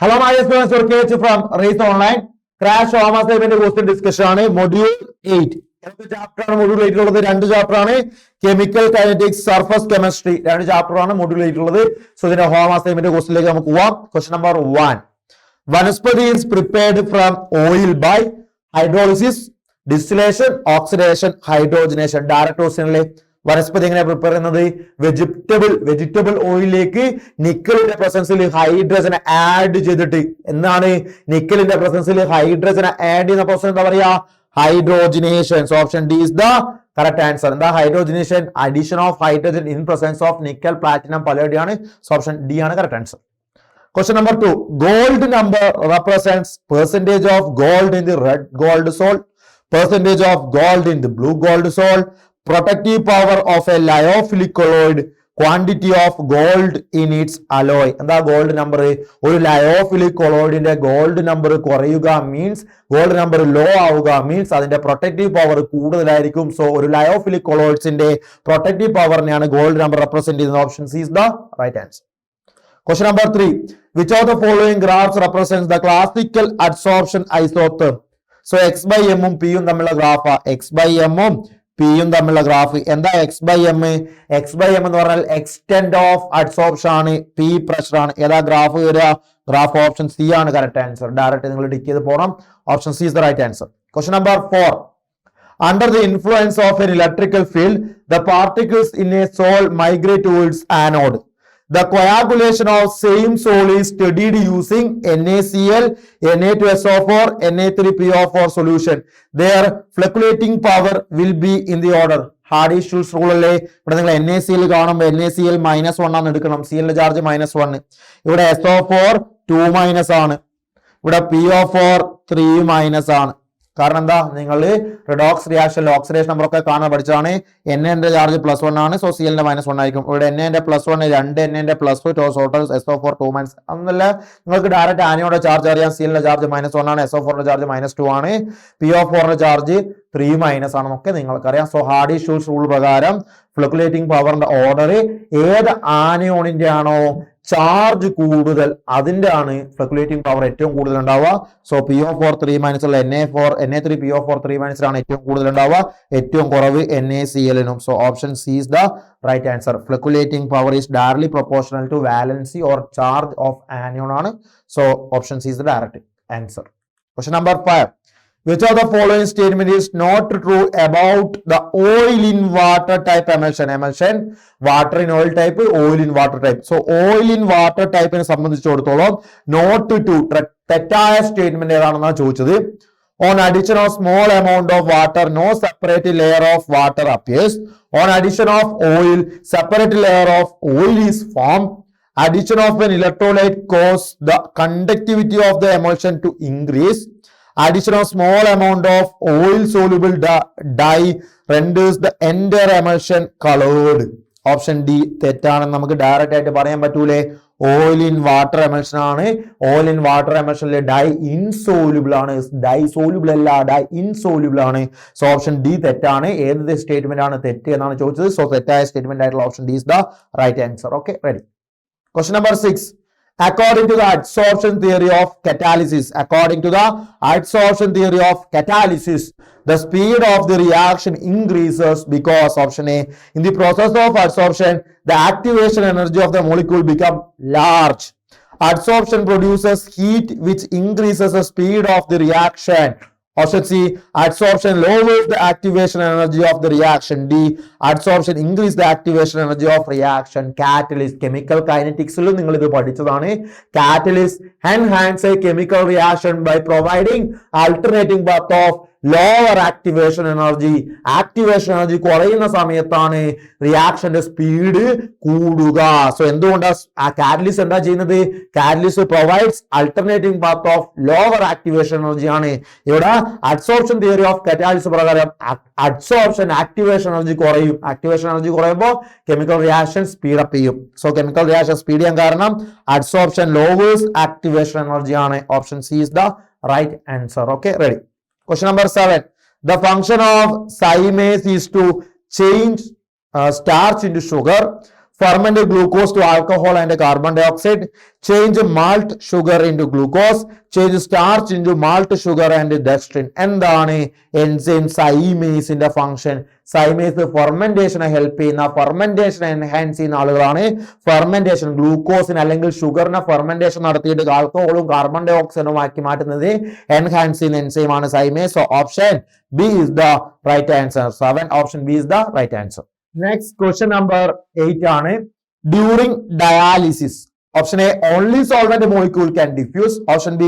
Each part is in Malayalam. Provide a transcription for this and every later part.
Hello, my students. KH from Race Online. Crash Home Assignment question discussion ആണ് Module 8. ചാപ്റ്റർ ആണ് Module 8 ഉള്ളത്. രണ്ട് ചാപ്റ്റർ ആണ് കെമിക്കൽ കൈനറ്റിക്സ്, സർഫസ് കെമിസ്ട്രി. രണ്ട് ചാപ്റ്റർ ആണ് Module 8 ഉള്ളത്. സോ ഇതിന്റെ ഹോം അസൈൻമെന്റ് ക്വസ്റ്റ്യനിലേക്ക് നമുക്ക് പോവാം. Question number 1. Vanaspati is prepared from oil by hydrolysis, distillation, oxidation, hydrogenation. Direct ക്വസ്റ്റ്യനിലെ വനസ്പതി എങ്ങനെ പ്രിപ്പയർ ചെയ്യുന്നത്? വെജിറ്റബിൾ ഓയിലിലേക്ക് നിക്കലിന്റെ പ്രസൻസിൽ ഹൈഡ്രജൻ ആഡ് ചെയ്തിട്ട്. എന്താണ് നിക്കലിന്റെ പ്രസൻസിൽ ഹൈഡ്രജൻ ആഡ് ചെയ്യുന്ന പ്രോസസ് എന്താ പറയാ? Hydrogenation. Option D is the correct answer. എന്താ hydrogenation? Addition of hydrogen in presence of nickel, platinum, palladium ആണ്. ഓപ്ഷൻ ഡി ആണ് correct answer. Question number 2. Gold number represents percentage of gold in the red gold salt, percentage of gold in the blue gold salt, protective power of a lyophilic colloid, quantity of gold in its alloy. എന്താ ഗോൾഡ് നമ്പർ? ഒരു ലയോഫിലിക് കൊളോയിഡിന്റെ ഗോൾഡ് നമ്പർ കുറയുക മീൻസ് ഗോൾഡ് നമ്പർ ലോ ആവുക മീൻസ് അതിന്റെ പ്രൊട്ടക്റ്റീവ് പവർ കൂടുതലായിരിക്കും. സോ ഒരു ലയോഫിലിക് കൊളോയിഡ്സിന്റെ പ്രൊട്ടക്റ്റീവ് പവറിനെയാണ് ഗോൾഡ് നമ്പർ റെപ്രസെന്റ് ചെയ്യുന്നത്. Option C is the right answer. Question number 3. Which of the following graphs represents the classical adsorption isotherm? So x by m ഉം p യും തമ്മിലുള്ള ഗ്രാഫ്. x by m ഉം p യും തമ്മിലുള്ള ഗ്രാഫ്. എന്താ x by m? x by m എന്ന് പറഞ്ഞാൽ എക്സ്റ്റെൻഡ് ഓഫ് അഡ്സോർപ്ഷൻ ആണ്, p പ്രഷർ ആണ്. ഏതാ ഗ്രാഫ് വരിക? ഗ്രാഫ് ഓപ്ഷൻ സി ആണ് കറക്റ്റ് ആൻസർ. ഡയറക്റ്റ് നിങ്ങൾ ടിക്ക് ചെയ്ത് പോകണം. Option C is the right answer. Question number 4. Under the influence of an electrical field, the particles in a soul migrate towards anode. The coagulation of same soul is studied using NaCl, Na2SO4, Na3PO4 solution. Their floculating power will be in the order. Hardy-Schulz rule അല്ലേ? ഇവിടെ നിങ്ങൾ NaCl കാണുമ്പോൾ NaCl -1 ആണ് എടുക്കണം. Cl charge -1. ഇവിടെ SO4 2- ആണ്. ഇവിടെ PO4 3- ആണ്. കാരണം എന്താ? നിങ്ങൾ റിഡോക്സ് റിയാക്ഷനിൽ ഓക്സിഡേഷൻ നമ്പർ ഒക്കെ കാണാൻ പഠിച്ചതാണ്. Na ചാർജ് +1 ആണ്. സോ Cl -1 ആയിരിക്കും. ഇവിടെ Na +1 2 Na +2 ടോട്ടൽ SO4 2- അന്നല്ല. നിങ്ങൾക്ക് ഡയറക്റ്റ് ആനയുടെ ചാർജ് അറിയാം. Cl ചാർജ് -1 ആണ്. SO4 ചാർജ് -2 ആണ്. PO4 ചാർജ് 3- ആണെന്നൊക്കെ നിങ്ങൾക്കറിയാം. സോ ഹാർഡി-ഷുൾസ് റൂൾ പ്രകാരം ഫ്ലക്കുലേറ്റിംഗ് പവറിന്റെ ഓർഡർ ഏത് ആനയോണിന്റെ ആണോ ചാർജ് കൂടുതൽ അതിന്റെ ആണ് ഫ്ലക്കുലേറ്റിംഗ് പവർ ഏറ്റവും കൂടുതൽ ഉണ്ടാവുക. സോ PO4 3- ഉള്ള Na3 PO4 3- ആണ് ഏറ്റവും കൂടുതൽ ഉണ്ടാവുക. ഏറ്റവും കുറവ് NaCl-നും. So option C is the right answer. Flocculating power is directly proportional to valency or charge of anion ആണ്. So option C is the direct answer. Question number 5. Which of the following statement is not true about the oil in water type emulsion? Emulsion, water in oil type, oil in water type. So oil in water type നെ സംബന്ധിച്ചിടത്തോളം not true, തെറ്റായ സ്റ്റേറ്റ്മെന്റ് ഏതാണെന്നാണ് ചോദിച്ചത്. On addition of small amount of water, no separate layer of water appears. On addition of oil, separate layer of oil is formed. Addition of an electrolyte cause the conductivity of the emulsion to increase. Addition of small amount of oil soluble dye renders the entire emulsion colored. Option D തെറ്റാണെന്ന് നമുക്ക് ഡയറക്റ്റ് ആയിട്ട് പറയാൻ പറ്റൂലേ? ഓയിൽ ഇൻ വാട്ടർ എമൽഷൻ ആണ്. ഓയിൽ ഇൻ വാട്ടർ എമൽഷനിലെ ഡൈ ഇൻസോല്യൂബിൾ ആണ്. ഡൈ സോല്യൂബിൾ അല്ല, ഡൈ ഇൻസോല്യൂബിൾ ആണ്. സോ ഓപ്ഷൻ ഡി തെറ്റാണ്. ഏത് സ്റ്റേറ്റ്മെന്റ് ആണ് തെറ്റ് എന്നാണ് ചോദിച്ചത്. സോ തെറ്റായ സ്റ്റേറ്റ്മെന്റ് ആയിട്ടുള്ള option D is the right answer. Okay, ready. Question number 6. According to the adsorption theory of catalysis, the speed of the reaction increases because option A, in the process of adsorption, the activation energy of the molecule become large. Adsorption produces heat which increases the speed of the reaction. Option C, adsorption lowers the activation energy of the reaction. D, adsorption increase the activation energy of reaction. Catalyst, chemical kinetics ലും നിങ്ങൾ ഇത് പഠിച്ചതാണ്. Catalyst enhance a chemical reaction by providing alternating path of lower activation energy. Activation energy കുറയുന്ന സമയത്താണ് റിയാക്ഷന്റെ സ്പീഡ് കൂടുക. സോ എന്തുകൊണ്ടാണ് ആ കാറ്റലിസ്റ്റ് എന്താ ചെയ്യുന്നത്? Catalyst provides alternating path of lower activation energy ആണ്. ഇവിടെ അഡ്സോർപ്ഷൻ തിയറി ഓഫ് കാറ്റലിസ്റ്റ് പ്രകാരം അഡ്സോർപ്ഷൻ ആക്ടിവേഷൻ എനർജി കുറയും. ആക്ടിവേഷൻ എനർജി കുറയുമ്പോൾ കെമിക്കൽ റിയാക്ഷൻ സ്പീഡ് അപ്പ് ചെയ്യും. സോ കെമിക്കൽ റിയാക്ഷൻ സ്പീഡ് ചെയ്യാൻ കാരണം അഡ്സോർപ്ഷൻ ലോവേഴ്സ് ആക്ടിവേഷൻ എനർജി ആണ്. Option C is the right answer. Okay, ready. Question number 7. The function of Symase is to change starch into sugar. ferment glucose to alcohol and carbon dioxide, change malt sugar into glucose, change starch into malt sugar and dextrin. എന്താണ് enzyme സൈമേസിന്റെ ഫംഗ്ഷൻ? സൈമേസ് ഫെർമെന്റേഷനെ ഹെൽപ്പ് ചെയ്യുന്ന, ഫെർമെന്റേഷൻ എൻഹാൻസ് ചെയ്യുന്ന ആളുകളാണ്. ഫെർമെന്റേഷൻ ഗ്ലൂക്കോസിന് അല്ലെങ്കിൽ ഷുഗറിനെ ഫെർമെന്റേഷൻ നടത്തിയിട്ട് ആൽക്കഹോളും കാർബൺ ഡൈ ഓക്സൈഡും ആക്കി മാറ്റുന്നത് എൻഹാൻസ് ചെയ്യുന്ന എൻസൈം ആണ് zymase. So option B is the right answer. 7 option B is the right answer. Next question number 8 ആണ്. During dialysis, option A, only solvent molecule can diffuse. Option B,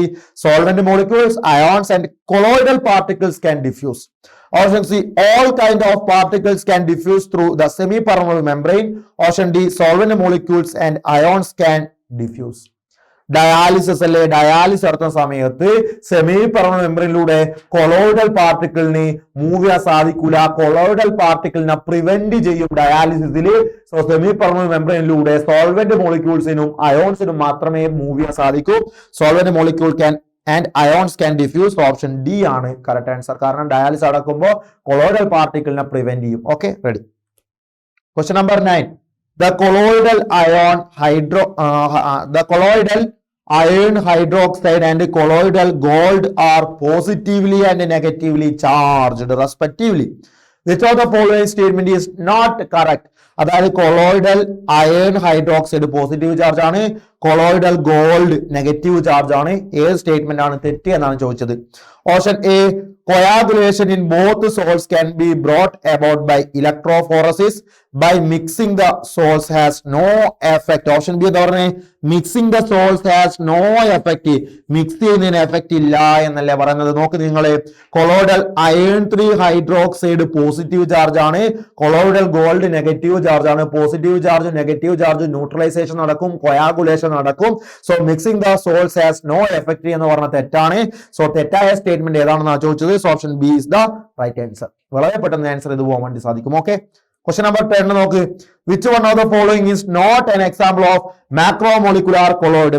solvent molecules, ions and colloidal particles can diffuse. Option C, all kind of particles can diffuse through the semi-permeable membrane. Option D, solvent molecules and ions can diffuse. Dialysis അല്ലെ, ഡയാലിസിസ് നടത്തുന്ന സമയത്ത് സെമി പെർമനന്റ് മെമ്പറിലൂടെ കൊളോയിഡൽ പാർട്ടിക്കിളിന് മൂവ് ചെയ്യാൻ സാധിക്കൂല. കൊളോയിഡൽ പാർട്ടിക്കിളിനെ പ്രിവെന്റ് ചെയ്യും ഡയാലിസിസിൽ. സോ സെമി പെർമനന്റ് മെമ്പറിലൂടെ സോൾവെന്റ് മോളിക്യൂൾസിനും അയോൺസിനും മാത്രമേ മൂവ് ചെയ്യാൻ സാധിക്കൂ. Solvent molecule can and ions can diffuse. Option D ആണ് കറക്റ്റ് ആൻസർ. കാരണം ഡയാലിസിസ് നടക്കുമ്പോൾ കൊളോയിഡൽ പാർട്ടിക്കിളിനെ പ്രിവെന്റ് ചെയ്യും. Okay, ready. Question number 9. The colloidal iron hydroxide and colloidal gold are positively and negatively charged respectively. Which of the following statement is not correct? അതായത് colloidal iron hydroxide positive charge ആണ്, കൊളോയിഡൽ ഗോൾഡ് നെഗറ്റീവ് ചാർജ് ആണ്. ഏത് സ്റ്റേറ്റ്മെന്റ് ആണ് തെറ്റ് എന്നാണ് ചോദിച്ചത്. Option A, coagulation in both salts can be brought about by electrophoresis. By mixing the salts has no effect. Option B എന്താ പറഞ്ഞേ? Mixing the salts has no effect. Mix ചെയ്യുന്നതിന് എഫക്റ്റ് ഇല്ല എന്നല്ലേ പറയുന്നത്. നോക്ക് നിങ്ങള്, colloidal iron 3 hydroxide positive charge ആണ്, കൊളോയിഡൽ ഗോൾഡ് നെഗറ്റീവ് ചാർജ് ആണ്. Positive charge negative charge neutralisation നടക്കും, കൊയാഗുലേഷൻ നടക്കും. So mixing the salts has no effect എന്ന് പറഞ്ഞ തെറ്റാണ്. സോ തെറ്റായ സ്റ്റേറ്റ്മെന്റ് ഏതാണെന്നാണ് ചോദിച്ചത്. So option B is the right answer. വളരെ പെട്ടെന്ന് ആൻസർ ചെയ്ത് പോകാൻ വേണ്ടി സാധിക്കും. ഓക്കെ, ക്വസ്റ്റ്യൻ നമ്പർ 10 നോക്ക്. Which one of the following is not an example of macromolecular colloid?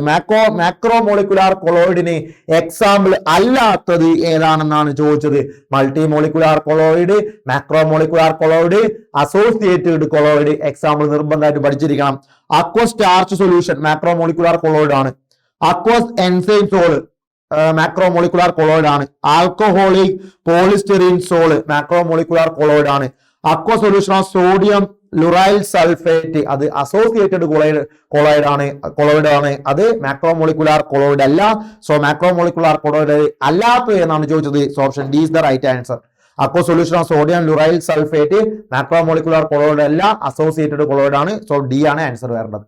Macromolecular കൊളോയിഡിന് എക്സാമ്പിൾ അല്ലാത്തത് ഏതാണെന്നാണ് ചോദിച്ചത്. Multimolecular colloid, macromolecular colloid, associated colloid. Example നിർബന്ധമായിട്ട് പഠിച്ചിരിക്കണം. Aqueous starch solution macromolecular colloid ആണ്. Aqueous enzyme sol macromolecular colloid ആണ്. Alcoholic polystyrene sol macromolecular colloid ആണ്. Aqua solution of sodium lauryl sulphate അത് അസോസിയേറ്റഡ് കൊളോയിഡ് ആണ്. അത് മാക്രോമോളിക്കുലാർ കൊളോയിഡ് അല്ല. സോ മാക്രോമോളിക്കുലാർ കൊളോയിഡ് അല്ലാത്തത് എന്നാണ് ചോദിച്ചത്. So option D is the right answer. Aqua solution of sodium lauryl sulphate macromolecular colloid അല്ല, അസോസിയേറ്റഡ് കൊളോയിഡ് ആണ്. സോ ഡി ആണ് ആൻസർ വരേണ്ടത്.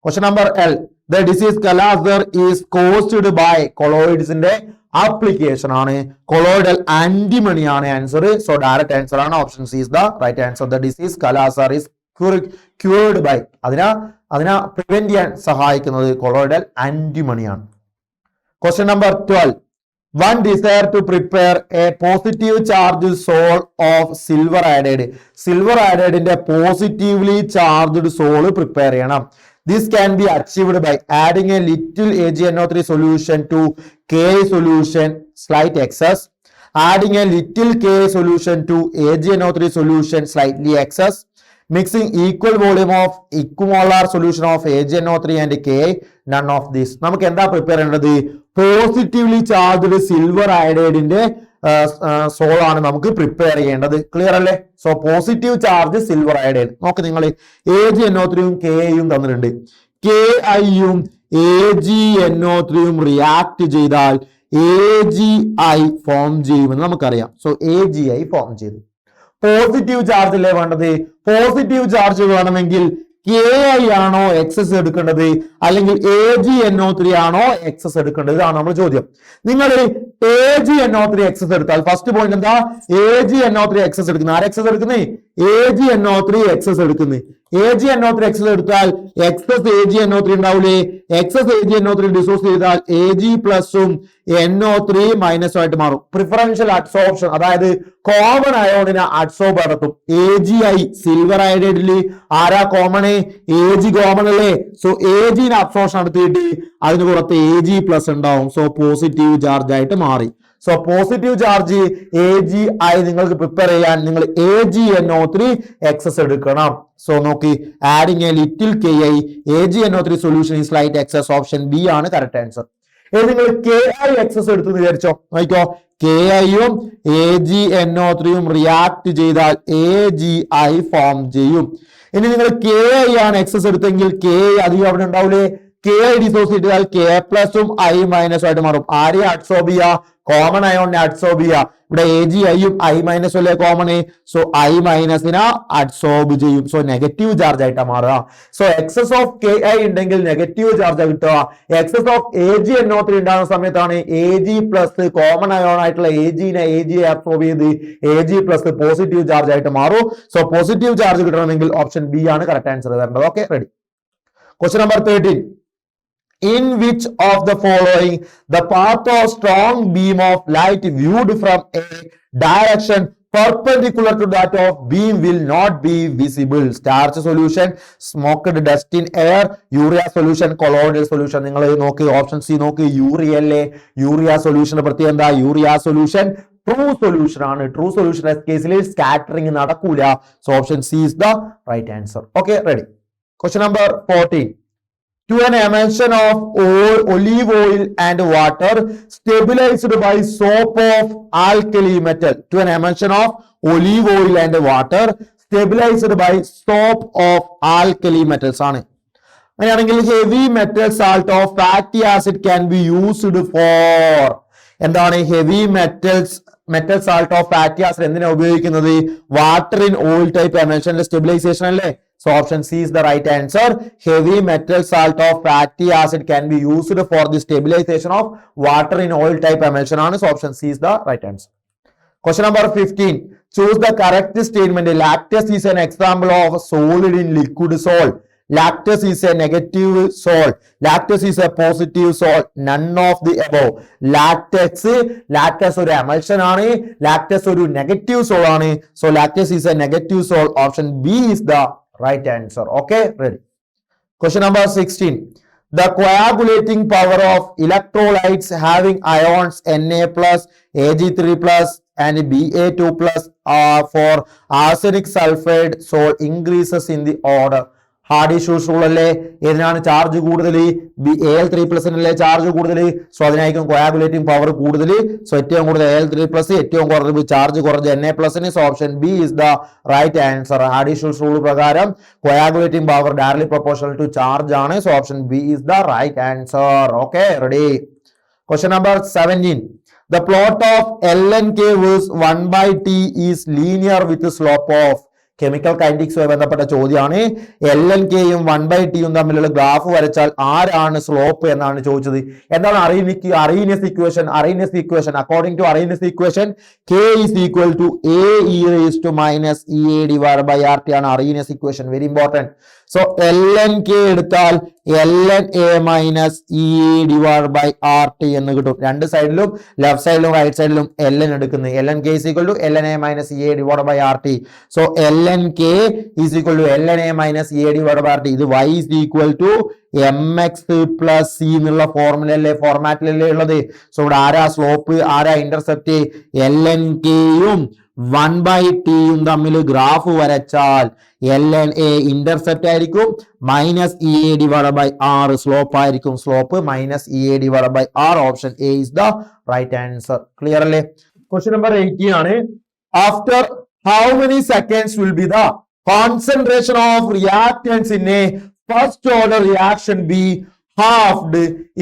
Question number L. The disease Kala-Azar is caused by colloids ന്റെ ആപ്ലിക്കേഷൻ ആണ്. കൊളോയിഡൽ ആന്റിമണി ആണ് ആൻസർ. സോ ഡയറക്റ്റ് ആൻസർ ആണ്. Option C is the right answer. The disease Kala-Azar is cured by അതിനെ പ്രിവെന്റ് ചെയ്യാൻ സഹായിക്കുന്നത് കൊളോയിഡൽ ആന്റിമണിയാണ്. Question number 12. One desire to prepare a positive charged soul of silver iodide. Silver iodide ന്റെ പോസിറ്റീവ്ലി ചാർജ്ഡ് സോള് പ്രിപ്പയർ ചെയ്യണം. This can be achieved by adding a little AgNO3 solution to Ka solution, slight excess. Adding a little Ka solution to AgNO3 solution, slightly excess. Mixing equal volume of equimolar solution of AgNO3 and Ka, none of this. നമുക്ക് എന്താ പ്രിപ്പയർ ചെയ്യേണ്ടത്? പോസിറ്റീവ്ലി ചാർജ്ഡ് സിൽവർ അയഡൈഡിന്റെ സോൾ ആണ് നമുക്ക് പ്രിപ്പയർ ചെയ്യേണ്ടത്. ക്ലിയർ അല്ലേ? So positive charge silver iodide. നോക്ക് നിങ്ങൾ, AgNO3 യും Ka യും തന്നിട്ടുണ്ട്. Ki യും AgNO3 യും റിയാക്ട് ചെയ്താൽ AgI ഫോം ചെയ്യുമെന്ന് നമുക്കറിയാം. സോ AgI ഫോം ചെയ്തു. പോസിറ്റീവ് ചാർജ് അല്ലേ വേണ്ടത്? പോസിറ്റീവ് ചാർജ് വേണമെങ്കിൽ Ki ആണോ എക്സസ് എടുക്കേണ്ടത് അല്ലെങ്കിൽ AgNO3 ആണോ എക്സസ് എടുക്കേണ്ടത്? ഇതാണ് നമ്മുടെ ചോദ്യം. നിങ്ങൾ AgNO3 എക്സസ് എടുത്താൽ ഫസ്റ്റ് പോയിന്റ് എന്താ? AgNO3 എക്സസ് എടുക്കുന്നത്. ആര് എക്സസ് എടുക്കുന്നത്? AgNO3 എക്സസ് എടുക്കുന്നത്. AgNO3 എക്സസ് എടുത്താൽ എക്സസ് AgNO3 ഉണ്ടാവില്ലേ? എക്സസ് AgNO3 ഡിസോസ് ചെയ്താൽ Ag പ്ലസും NO3 മൈനസും ആയിട്ട് മാറും. പ്രിഫറൻഷ്യൽ അഡ്സോർപ്ഷൻ, അതായത് കോമൺ അയോണിനെ അഡ്സോർബ് നടത്തും. AgI സിൽവർ അയഡൈഡിൽ ആരാ കോമൺ? Ag കോമൺ അല്ലേ? സോ Agനെ അബ്സോർപ്ഷൻ നടത്തിയിട്ട് അതിന് പുറത്ത് Ag പ്ലസ് ഉണ്ടാവും. സോ പോസിറ്റീവ് ചാർജ് ആയിട്ട് മാറി. സോ പോസിറ്റീവ് ചാർജ് AgI നിങ്ങൾക്ക് പ്രിപ്പയർ ചെയ്യാൻ നിങ്ങൾ AgNO3 എക്സസ് എടുക്കണം. സോ നോക്കി adding a little Ki AgNO3 solution is light excess. Option B ആണ് കറക്റ്റ് ആൻസർ. ഇനി നിങ്ങൾ Ki എക്സസ് എടുത്തു വിചാരിച്ചോ, നോക്കിക്കോ Ki-യും AgNO3യും റിയാക്ട് ചെയ്താൽ AgI ഫോം ചെയ്യും. ഇനി നിങ്ങൾ Ki ആണ് എക്സസ് എടുത്തെങ്കിൽ Ki അധികം അവിടെ ഉണ്ടാവില്ലേ, Ki ഡിസോസിയേറ്റ് ചെയ്താൽ K പ്ലസും I മൈനസും ആയിട്ട് മാറും. ആരെയും അഡ്സോർബ് ചെയ്യുക, കോമൺ അയോണിനെ അഡ്സോർബ് ചെയ്യുക. ഇവിടെ AgIയും I മൈനസും അല്ലേ കോമൺ, സോ I മൈനസിനെ അഡ്സോർബ് ചെയ്യും. സോ നെഗറ്റീവ് ചാർജ് ആയിട്ടാ മാറുക. സോ എക്സസ് ഓഫ് Ki ഉണ്ടെങ്കിൽ നെഗറ്റീവ് ചാർജ് കിട്ടുക. എക്സസ് ഓഫ് AgNO3 ഉണ്ടാകുന്ന സമയത്താണ് Ag പ്ലസ് കോമൺ അയോൺ ആയിട്ടുള്ള Ag അബ്സോർബ് ചെയ്ത് Ag പ്ലസ് പോസിറ്റീവ് ചാർജ് ആയിട്ട് മാറും. സോ പോസിറ്റീവ് ചാർജ് കിട്ടണമെങ്കിൽ ഓപ്ഷൻ ബി ആണ് കറക്റ്റ് ആൻസർ വരേണ്ടത്. Okay, ready. Question number 13. In which of the following the path of strong beam of light viewed from a direction perpendicular to that of beam will not be visible? Starch solution, smoked dust in air, urea solution, colloidal solution. നിങ്ങൾ നോക്കി ഓപ്ഷൻ സി നോക്കി, യൂറിയ അല്ലേ. യൂറിയ സൊല്യൂഷന്റെ പ്രത്യേകത എന്താ? യൂറിയ സൊല്യൂഷൻ ട്രൂ സൊല്യൂഷൻ ആണ്. ട്രൂ സൊല്യൂഷൻ കേസിൽ സ്കാറ്ററിംഗ് നടക്കൂല. So option C is the right answer. Okay, ready. Question number 14. To an emulsion of olive oil and water stabilized by soap of alkali metal. To an emulsion of olive oil and water stabilized by soap of alkali metals ആണ്. അങ്ങനെയാണെങ്കിൽ heavy metal salt of fatty acid can be used for. എന്താണ് heavy metal salt of fatty acid എന്തിനാ ഉപയോഗിക്കുന്നത്? വാട്ടർ ഇൻ ഓയിൽ ടൈപ്പ് എമൽഷന്റെ സ്റ്റെബിലൈസേഷൻ അല്ലേ. So option C is the right answer. Heavy metal salt of fatty acid can be used for the stabilization of water in oil type emulsion ആണ്. So option C is the right answer. Question number 15. Choose the correct statement. Lactose is an example of solid in liquid salt. Lactose is a negative salt. Lactose is a positive salt. None of the above. Lactose ഒരു emulsion ആണ്. Lactose ഒരു negative salt ആണ്. So lactose is a negative salt. Option B is the right answer. Okay, ready. Question number 16. The coagulating power of electrolytes having ions Na plus, Ag3 plus and Ba2 plus for arsenic sulfide salt increases in the order. Hardy ഷൂസ് റൂൾ അല്ലേ. ഏതിനാണ് ചാർജ് കൂടുതൽ? Al3+ അല്ലേ ചാർജ് കൂടുതൽ. സോ അതിനായിരിക്കും കോയാഗുലേറ്റിംഗ് പവർ കൂടുതൽ. സോ ഏറ്റവും കൂടുതൽ Al3+, ഏറ്റവും കുറവ് ചാർജ് കുറഞ്ഞ Na+. So option B is the right answer. Hardy ഷൂസ് റൂൾ പ്രകാരം coagulating power directly proportional to charge ആണ്. So option B is the right answer. Okay, ready. Question number 17. The plot of ln K versus 1/t is linear with slope of. Chemical കൈനറ്റിക്സുമായി ബന്ധപ്പെട്ട ചോദ്യമാണ്. ln Kയും 1/tയും തമ്മിലുള്ള ഗ്രാഫ് വരച്ചാൽ ആരാണ് സ്ലോപ്പ് എന്നാണ് ചോദിച്ചത്. എന്താണ് Arrhenius equation? According to Arrhenius equation K is equal to AE raised to minus EA divided by RT ആണ് Arrhenius equation. Very important. So ln K എടുത്താൽ ln A minus EA divided by RT എന്ന് കിട്ടും. രണ്ട് സൈഡിലും ലെഫ്റ്റ് സൈഡിലും റൈറ്റ് സൈഡിലും ln എടുക്കുന്നത്. ln K is equal to ln A minus EA divided by RT. So ln K is equal to ln A minus EA divided by RT. ഇത് y is equal to mx plus c എന്നുള്ള ഫോർമാറ്റിലല്ലേ ഉള്ളത്. സോ ഇവിടെ ആരാ സ്ലോപ്പ്, ആരാ ഇന്റർസെപ്റ്റ്? ln Kയും 1/tയും തമ്മിൽ ഗ്രാഫ് വരച്ചാൽ ln A ഇന്റർസെപ്റ്റ് ആയിരിക്കും, minus EA divided by R slope ആയിരിക്കും. Slope minus EA divided by R. Option A is the right answer. Clear അല്ലേ? ക്വസ്റ്റ്യൻ നമ്പർ 18 ആണ്. After how many seconds will be the concentration of reactants in a first order reaction be halved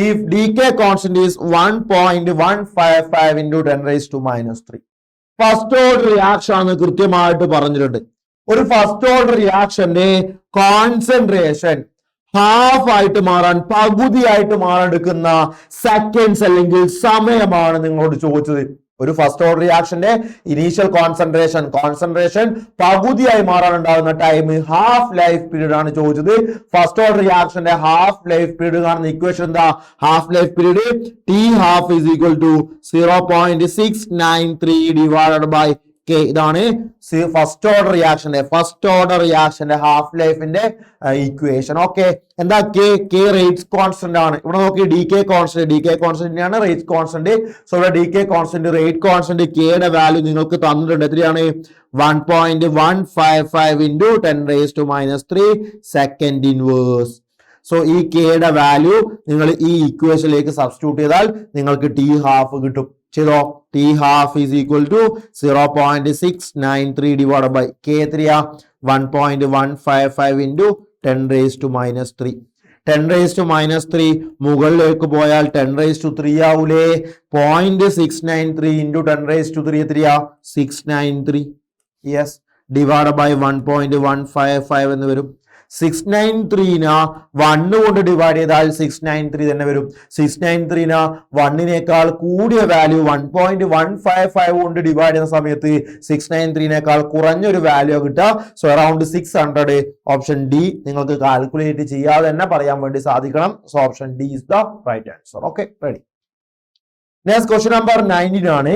if decay constant is 1.155 into 10 raised to minus 3? First order reaction ആണ് കൃത്യമായിട്ട് പറഞ്ഞിട്ടുണ്ട്. ഒരു ഫസ്റ്റ് ഓർഡർ റിയാക്ഷന്റെ കോൺസെൻട്രേഷൻ ഹാഫ് ആയിട്ട് മാറാൻ, പകുതിയായിട്ട് മാറാൻ എടുക്കുന്ന സെക്കൻഡ്സ് അല്ലെങ്കിൽ സമയമാണ് നിങ്ങളോട് ചോദിച്ചത്. ഒരു ഫസ്റ്റ് ഓർഡർ റിയാക്ഷന്റെ ഇനീഷ്യൽ കോൺസെൻട്രേഷൻ പകുതിയായി മാറാൻ ഉണ്ടാകുന്ന ടൈം ഹാഫ് ലൈഫ് പീരീഡ് ആണ് ചോദിച്ചത്. ഫസ്റ്റ് ഓർഡർ റിയാക്ഷന്റെ ഹാഫ് ലൈഫ് പീരീഡ് കാണുന്ന ഇക്വേഷൻ എന്താ? Half life period T half is equal to 0.693 divided by K. ഇതാണ് ഫസ്റ്റ് ഓർഡർ റിയാക്ഷന്റെ ഹാഫ് ലൈഫിന്റെ ഇക്വേഷൻ. ഓക്കെ, എന്താ കെ റേറ്റ്സ് കോൺസ്റ്റന്റ് ആണ്. ഇവിടെ നോക്കി ഡി കെ കോൺസ്റ്റന്റിനാണ് റേറ്റ് കോൺസ്റ്റന്റ്. സോ ഇവിടെ the K constant rate constant കെയുടെ വാല്യൂ നിങ്ങൾക്ക് തന്നിട്ടുണ്ട്. എത്രയാണ്? 1.155 into 10⁻³ സെക്കൻഡ് ഇൻവേഴ്സ്. സോ ഈ കെയുടെ വാല്യൂ നിങ്ങൾ ഈ ഇക്വേഷനിലേക്ക് സബ്സ്റ്റിറ്റ്യൂട്ട് ചെയ്താൽ നിങ്ങൾക്ക് ടി ഹാഫ് കിട്ടും. ചെയ്തോ? T half is equal to 0.693 divide by K എത്രയാ? 1.155 into 10⁻³ 10⁻³ മുകളിലേക്ക് പോയാൽ 10⁻³ ആവൂലേ? 0.693 into 10⁻³ എത്രയാ? 693. യെസ്, ഡിവൈഡ് ബൈ 1.155 എന്ന് വരും. 693 1 കൊണ്ട് ഡിവൈഡ് ചെയ്താൽ 693 തന്നെ വരും. 693 1നേക്കാൾ കൂടിയ വാല്യൂ 1.155 കൊണ്ട് ഡിവൈഡ് ചെയ്യുന്ന സമയത്ത് 693നേക്കാൾ കുറഞ്ഞൊരു വാല്യൂ കിട്ടുക. So around 600. ഓപ്ഷൻ ഡി നിങ്ങൾക്ക് കാൽക്കുലേറ്റ് ചെയ്യാതെ തന്നെ പറയാൻ വേണ്ടി സാധിക്കണം. So option D is the right answer. Okay, ready. Next question number 19 ആണ്.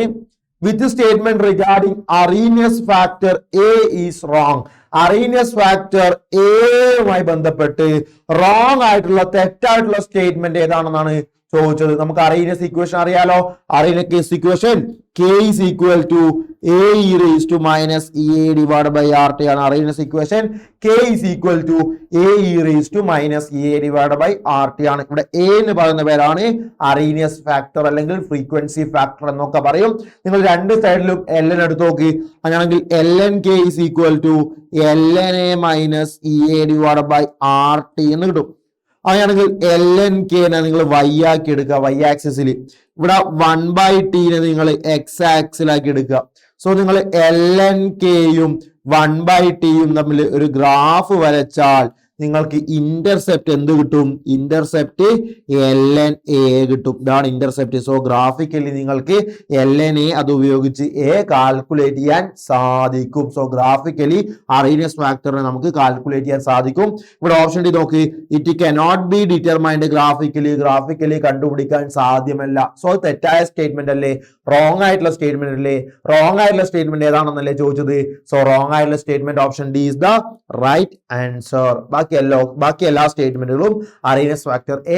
With statement regarding Arrhenius factor A is wrong. Arrhenius factor എയുമായി ബന്ധപ്പെട്ട് റോങ് ആയിട്ടുള്ള തെറ്റായിട്ടുള്ള സ്റ്റേറ്റ്മെന്റ് ഏതാണെന്നാണ് ചോദിച്ചത്. നമുക്ക് അറീനിയസ് ഇക്വേഷൻ അറിയാലോ. Arrhenius equation K is equal to AE raised to minus EA divided by RT ആണ് Arrhenius equation. K is equal to AE raised to minus EA divided by RT ആണ്. ഇവിടെ A എന്ന് പറയുന്ന പേരാണ് അറീനിയസ് ഫാക്ടർ അല്ലെങ്കിൽ ഫ്രീക്വൻസി ഫാക്ടർ എന്നൊക്കെ പറയും. നിങ്ങൾ രണ്ട് സൈഡിലും ln എടുത്ത് നോക്കി. അങ്ങനെയാണെങ്കിൽ ln K is equal to ln A minus EA divided by RT എന്ന് കിട്ടും. അങ്ങനെയാണെങ്കിൽ ln K നിങ്ങൾ y ആക്കി എടുക്കുക, y ആക്സിസിൽ. ഇവിടെ 1/t നിങ്ങൾ x ആക്സിലാക്കി എടുക്കുക. സോ നിങ്ങൾ ln K യും 1/t യും തമ്മിൽ ഒരു ഗ്രാഫ് വരച്ചാൽ നിങ്ങൾക്ക് ഇന്റർസെപ്റ്റ് എന്ത് കിട്ടും? ഇന്റർസെപ്റ്റ് ln A കിട്ടും. ഇതാണ് ഇന്റർസെപ്റ്റ്. സോ ഗ്രാഫിക്കലി നിങ്ങൾക്ക് ln A അത് ഉപയോഗിച്ച് A കാൽക്കുലേറ്റ് ചെയ്യാൻ സാധിക്കും. സോ ഗ്രാഫിക്കലി അറീനിയസ് ഫാക്ടറിനെ നമുക്ക് കാൽക്കുലേറ്റ് ചെയ്യാൻ സാധിക്കും. ഇവിടെ ഓപ്ഷൻ ഡി നോക്കി. It cannot be determined graphically കണ്ടുപിടിക്കാൻ സാധ്യമല്ല. സോ തെറ്റായ സ്റ്റേറ്റ്മെന്റ് അല്ലേ? റോങ് ആയിട്ടുള്ള സ്റ്റേറ്റ്മെന്റ് അല്ലേ? റോങ് ആയിട്ടുള്ള സ്റ്റേറ്റ്മെന്റ് ഏതാണെന്നല്ലേ ചോദിച്ചത്? സോ റോങ് ആയിട്ടുള്ള statement option D is the right answer. ബാക്കി എല്ലാ സ്റ്റേറ്റ്മെന്റുകളും അറീനിയസ് ഫാക്ടർ എ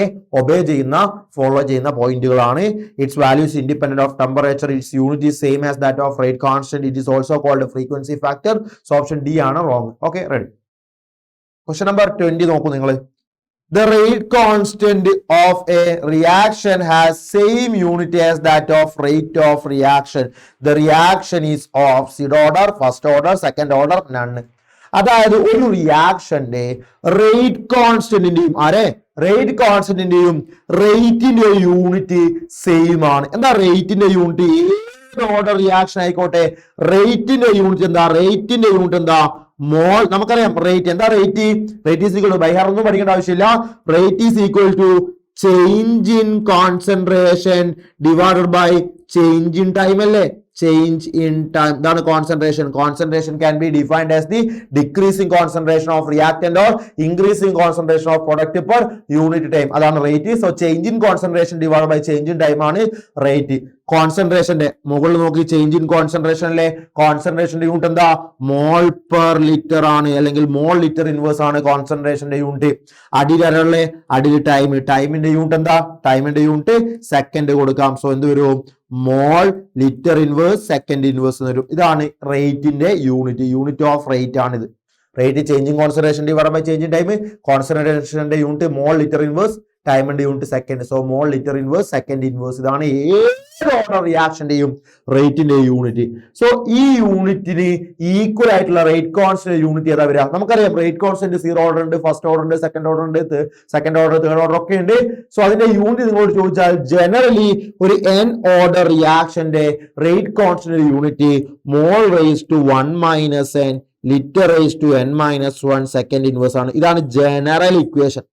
ഫോളോ ചെയ്യുന്ന പോയിന്റുകളാണ്. Its values independent of temperature, its unit is same as that of rate constant, it is also called frequency factor. So option D ആണ് wrong. Okay, ready. Question number 20 നോക്കൂ നിങ്ങൾ. The rate constant of a reaction has same unit as that of rate of reaction. The reaction is of zero order, first order, second order, none. അതായത് ഒരു റിയാക്ഷന്റെ റേറ്റ് കോൺസ്റ്റന്റിന്റെയും റേറ്റിന്റെ യൂണിറ്റ് സെയിം ആണ്. എന്താ റേറ്റിന്റെ യൂണിറ്റ്? ഏത് ഓർഡർ റിയാക്ഷൻ ആയിക്കോട്ടെ, റേറ്റിന്റെ യൂണിറ്റ് എന്താ? റേറ്റിന്റെ യൂണിറ്റ് എന്താ? മോൾ. നമുക്കറിയാം റേറ്റ് എന്താ? Rate is equal to, by heart ഒന്നും പഠിക്കേണ്ട ആവശ്യമില്ല. Rate is equal to change in concentration divided by change in time അല്ലേ? Change in time. ഇതാണ് concentration. Concentration can be defined as the decreasing concentration of reactant or increasing concentration of product per unit time. അതാണ് rate. So change in concentration divide by change in time ആണ് റേറ്റ്. കോൺസെൻട്രേഷന്റെ മുകളിൽ നോക്കി, ചേഞ്ച് ഇൻ കോൺസെൻട്രേഷനിലെ കോൺസെൻട്രേഷന്റെ യൂണിറ്റ് എന്താ? മോൾ പെർ ലിറ്റർ ആണ്, അല്ലെങ്കിൽ മോൾ ലിറ്റർ ഇൻവേഴ്സ് ആണ് കോൺസെൻട്രേഷന്റെ യൂണിറ്റ്. അടിയിലെ അടിയിൽ ടൈമിന്റെ യൂണിറ്റ് എന്താ? ടൈമിന്റെ യൂണിറ്റ് സെക്കൻഡ് കൊടുക്കാം. സോ എന്ത് വരും? Mole litre inverse second inverse വരും. ഇതാണ് റേറ്റിന്റെ യൂണിറ്റ് ഓഫ് റേറ്റ് ആണിത്. Rate changing concentration divide by change in time. കോൺസെൻട്രേഷന്റെ യൂണിറ്റ് മോൾ ലിറ്റർ ഇൻവേഴ്സ്, ടൈമിന്റെ unit second. So mole litre inverse second inverse. ഇതാണ് ഏത് ഓർഡർ റിയാക്ഷന്റെയും റേറ്റിന്റെ യൂണിറ്റ്. സോ ഈ യൂണിറ്റിന് ഈക്വൽ ആയിട്ടുള്ള റേറ്റ് കോൺസ്റ്റന്റ് യൂണിറ്റ് ഏതാ വരിക? നമുക്കറിയാം റേറ്റ് കോൺസ്റ്റന്റ് 0 ഓർഡർ ഉണ്ട്, ഫസ്റ്റ് ഓർഡർ ഉണ്ട്, സെക്കൻഡ് ഓർഡർ ഉണ്ട്, തേർഡ് ഓർഡർ ഒക്കെ ഉണ്ട്. സോ അതിന്റെ യൂണിറ്റ് നിങ്ങളോട് ചോദിച്ചാൽ ജനറലി ഒരു n ഓർഡർ റിയാക്ഷന്റെ rate constant unit mole raise to 1 - n litre raise to n-1 second inverse ആണ്. ഇതാണ് ജനറൽ ഇക്വേഷൻ.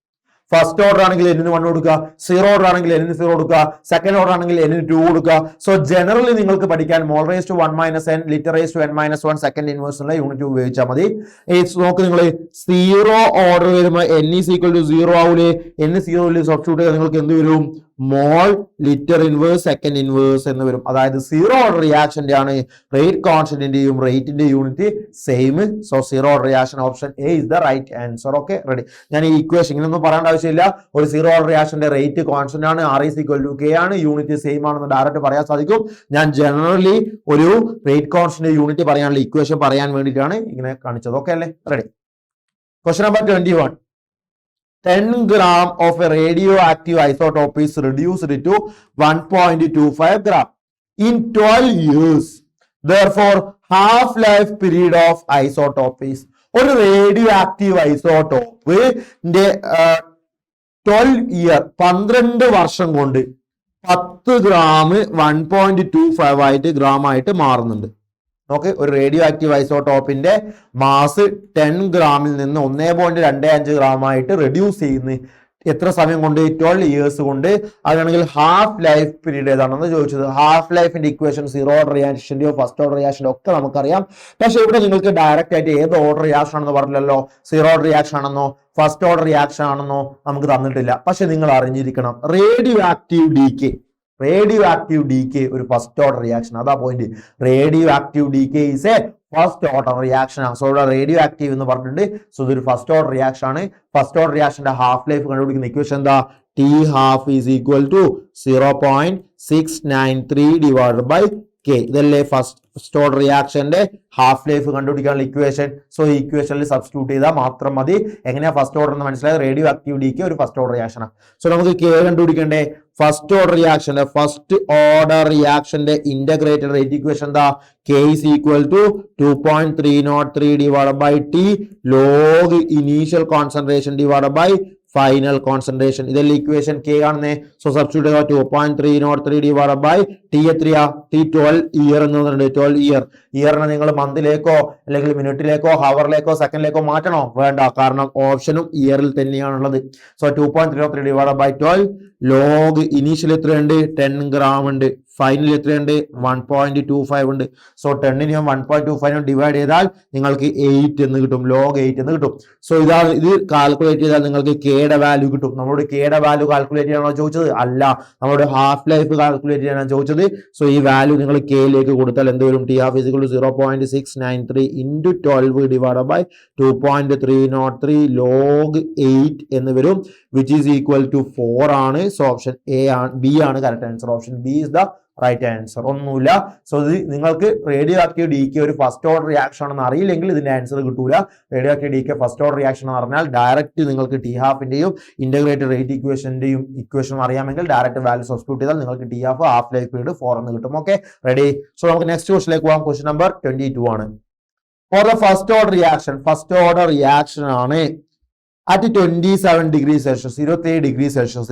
ഫസ്റ്റ് ഓർഡർ ആണെങ്കിൽ n-1 കൊടുക്കുക, 0 ഓർഡർ ആണെങ്കിൽ n-0 കൊടുക്കുക, സെക്കൻഡ് ഓർഡർ ആണെങ്കിൽ n-2 കൊടുക്കുക. സോ ജനറലി നിങ്ങൾക്ക് പഠിക്കാൻ mole raise to 1 - n litre raise to n-1 second inverse ഉള്ള യൂണിറ്റ് ഉപയോഗിച്ചാൽ മതി. നോക്ക് നിങ്ങൾ 0 ഓർഡർ വരുമ്പോൾ n is equal to 0 ആവൂലേ? n 0 സബ്സ്റ്റിറ്റ്യൂട്ട് ചെയ്താൽ നിങ്ങൾക്ക് എന്ത് വരും? Mole litre inverse second inverse എന്ന് വരും. അതായത് സീറോ ഓർഡർ റിയാക്ഷന്റെ ആണ് റേറ്റ് കോൺസ്റ്റന്റിന്റെയും റേറ്റിന്റെ unit same. So zero order reaction option A is the right answer. Okay, ready. ഞാൻ ഈ ഇക്വേഷൻ ഇങ്ങനൊന്നും പറയേണ്ട ആവശ്യമില്ല. ഒരു സീറോ ഓർഡർ റിയാക്ഷന്റെ റേറ്റ് കോൺസ്റ്റന്റ് ആണ്, R is equal to K ആണ്, യൂണിറ്റ് സെയിം ആണെന്ന് ഡയറക്റ്റ് പറയാൻ സാധിക്കും. ഞാൻ ജനറലി ഒരു റേറ്റ് കോൺസ്റ്റന്റ് യൂണിറ്റ് പറയാനുള്ള ഇക്വേഷൻ പറയാൻ വേണ്ടിയിട്ടാണ് ഇങ്ങനെ കാണിച്ചത്. ഓക്കെ അല്ലേ, ready. Question number 21. 10 gram of a radioactive isotope is reduced to 1.25 gram in 12 years. Therefore, half-life period of isotope is. ഒരു റേഡിയോ ആക്റ്റീവ് ഐസോട്ടോപ്പ് 12 ഇയർ 12 വർഷം കൊണ്ട് 10 ഗ്രാം 1.25 ആയിട്ട് ഗ്രാം ആയിട്ട് മാറുന്നുണ്ട്. ഓക്കെ, ഒരു റേഡിയോ ആക്റ്റീവ് ഐസോട്ടോപ്പിന്റെ മാസ് 10 ഗ്രാമിൽ നിന്ന് 1.25 ഗ്രാം ആയിട്ട് റെഡ്യൂസ് ചെയ്യുന്നു. എത്ര സമയം കൊണ്ട്? 12 ഇയേഴ്സ് കൊണ്ട്. അതാണെങ്കിൽ ഹാഫ് ലൈഫ് പീരീഡ് ഏതാണെന്ന് ചോദിച്ചത്. ഹാഫ് ലൈഫിന്റെ ഇക്വേഷൻ സീറോ ഓർഡർ റിയാക്ഷന്റെയോ ഫസ്റ്റ് ഓർഡർ റിയാക്ഷന്റെ ഒക്കെ നമുക്കറിയാം. പക്ഷെ ഇവിടെ നിങ്ങൾക്ക് ഡയറക്റ്റ് ആയിട്ട് ഏത് ഓർഡർ റിയാക്ഷൻ ആണെന്ന് പറഞ്ഞില്ലല്ലോ. സീറോ ഓർഡർ റിയാക്ഷൻ ആണെന്നോ ഫസ്റ്റ് ഓർഡർ റിയാക്ഷൻ ആണെന്നോ നമുക്ക് തന്നിട്ടില്ല. പക്ഷെ നിങ്ങൾ അറിഞ്ഞിരിക്കണം, റേഡിയോ ആക്റ്റീവ് ഡീകെ ഒരു ഫസ്റ്റ് ഓർഡർ റിയാക്ഷൻ. അതാ point. Radioactive decay is a first order reaction ആണ്. സോ ഇവിടെ റേഡിയോ ആക്റ്റീവ് എന്ന് പറഞ്ഞിട്ടുണ്ട്. സോ ഇതൊരു ഫസ്റ്റ് ഓർഡർ റിയാക്ഷൻ ആണ്. ഫസ്റ്റ് ഓർഡർ റിയാക്ഷന്റെ ഹാഫ് ലൈഫ് കണ്ടുപിടിക്കുന്ന ഇക്വേഷൻ എന്താ? T half is equal to 0.693 divided by K. ഇതല്ലേ ഫസ്റ്റ് ഓർഡർ റിയാക്ഷന്റെ ഹാഫ് ലൈഫ് കണ്ടുപിടിക്കാനുള്ള ഇക്വേഷൻ. സോ ഈ ഇക്വേഷനിൽ സബ്സ്റ്റിറ്റ്യൂട്ട് ചെയ്താൽ മാത്രം മതി. എങ്ങനെയാ ഫസ്റ്റ് ഓർഡർ എന്ന് മനസ്സിലായത്? റേഡിയോ ആക്റ്റീവ് ഡീകെ ഒരു ഫസ്റ്റ് ഓർഡർ റിയാക്ഷൻ ആണ്. സോ നമുക്ക് കെ കണ്ടുപിടിക്കണ്ടേ? ഫസ്റ്റ് ഓർഡർ റിയാക്ഷന്റെ ഇന്റഗ്രേറ്റഡ് റേറ്റ് ഇക്വേഷൻ എന്താ? K is equal to 2.303 divided by T log initial concentration divided by final concentration. ഇതല്ലേ ഇക്വേഷൻ കെ ആണെന്ന്. സോ സബ്സ്റ്റിറ്റ്യൂട്ട് ചെയ്യുക 2.303 ഡിവൈഡഡ് ബൈ ടി എത്രയാ? ടി 12 ഇയർ എന്ന് പറഞ്ഞിട്ടുണ്ട്. 12 ഇയർ. ഇയറിനെ നിങ്ങൾ മന്തിലേക്കോ അല്ലെങ്കിൽ മിനിറ്റിലേക്കോ ഹവറിലേക്കോ സെക്കൻഡിലേക്കോ മാറ്റണോ? വേണ്ട, കാരണം ഓപ്ഷനും ഇയറിൽ തന്നെയാണുള്ളത്. So 2.303 divided by 12 log initial എത്രയുണ്ട്? 10 ഗ്രാം ഉണ്ട്. ഫൈനൽ എത്രയുണ്ട്? 1.25 ഉണ്ട്. സോ 10നെയും 1.25 ഡിവൈഡ് ചെയ്താൽ നിങ്ങൾക്ക് 8 എന്ന് കിട്ടും. ലോഗ് 8 എന്ന് കിട്ടും. സോ ഇത് കാൽക്കുലേറ്റ് ചെയ്താൽ നിങ്ങൾക്ക് കെയുടെ വാല്യൂ കിട്ടും. നമ്മളോട് കെയുടെ വാല്യൂ കാൽക്കുലേറ്റ് ചെയ്യാനാണോ ചോദിച്ചത്? അല്ല, നമ്മളോട് ഹാഫ് ലൈഫ് കാൽക്കുലേറ്റ് ചെയ്യാനാണ് ചോദിച്ചത്. സോ ഈ വാല്യൂ നിങ്ങൾ കെയിലേക്ക് കൊടുത്താൽ എന്ത് വരും? T half equal to 0.693 into 12 divide by 2.303 log 8 എന്ന് വരും, വിച്ച് ഈസ് ഈക്വൽ ടു 4 ആണ്. സോ ഓപ്ഷൻ എ ആണ്, ബി ആണ് correct answer. Option B is the right answer. ഒന്നുമില്ല. സോ ഇത് നിങ്ങൾക്ക് റേഡിയോ ആക്റ്റീവ് ഡീകെ ഒരു ഫസ്റ്റ് ഓർഡർ റിയാക്ഷൻ ആണെന്ന് അറിയില്ലെങ്കിൽ ഇതിന്റെ ആൻസർ കിട്ടൂല. Radioactive decay first order reaction എന്ന് പറഞ്ഞാൽ ഡയറക്റ്റ് നിങ്ങൾക്ക് ടി ഹാഫിന്റെയും ഇന്റഗ്രേറ്റഡ് റേറ്റ് ഇക്വേഷന്റെയും ഇക്വേഷൻ അറിയാമെങ്കിൽ ഡയറക്റ്റ് വാല്യൂ സബ്സ്റ്റിറ്റ്യൂട്ട് ചെയ്താൽ നിങ്ങൾക്ക് T half half life period 4 എന്ന് കിട്ടും. Okay, ready. സോ നമുക്ക് നെക്സ്റ്റ് ക്വസ്റ്റിലേക്ക് പോകാം. ക്വസ്റ്റ്യൻ നമ്പർ 22 ആണ്. For the first order reaction ആണ്. At 27 degrees Celsius, 27 degrees Celsius,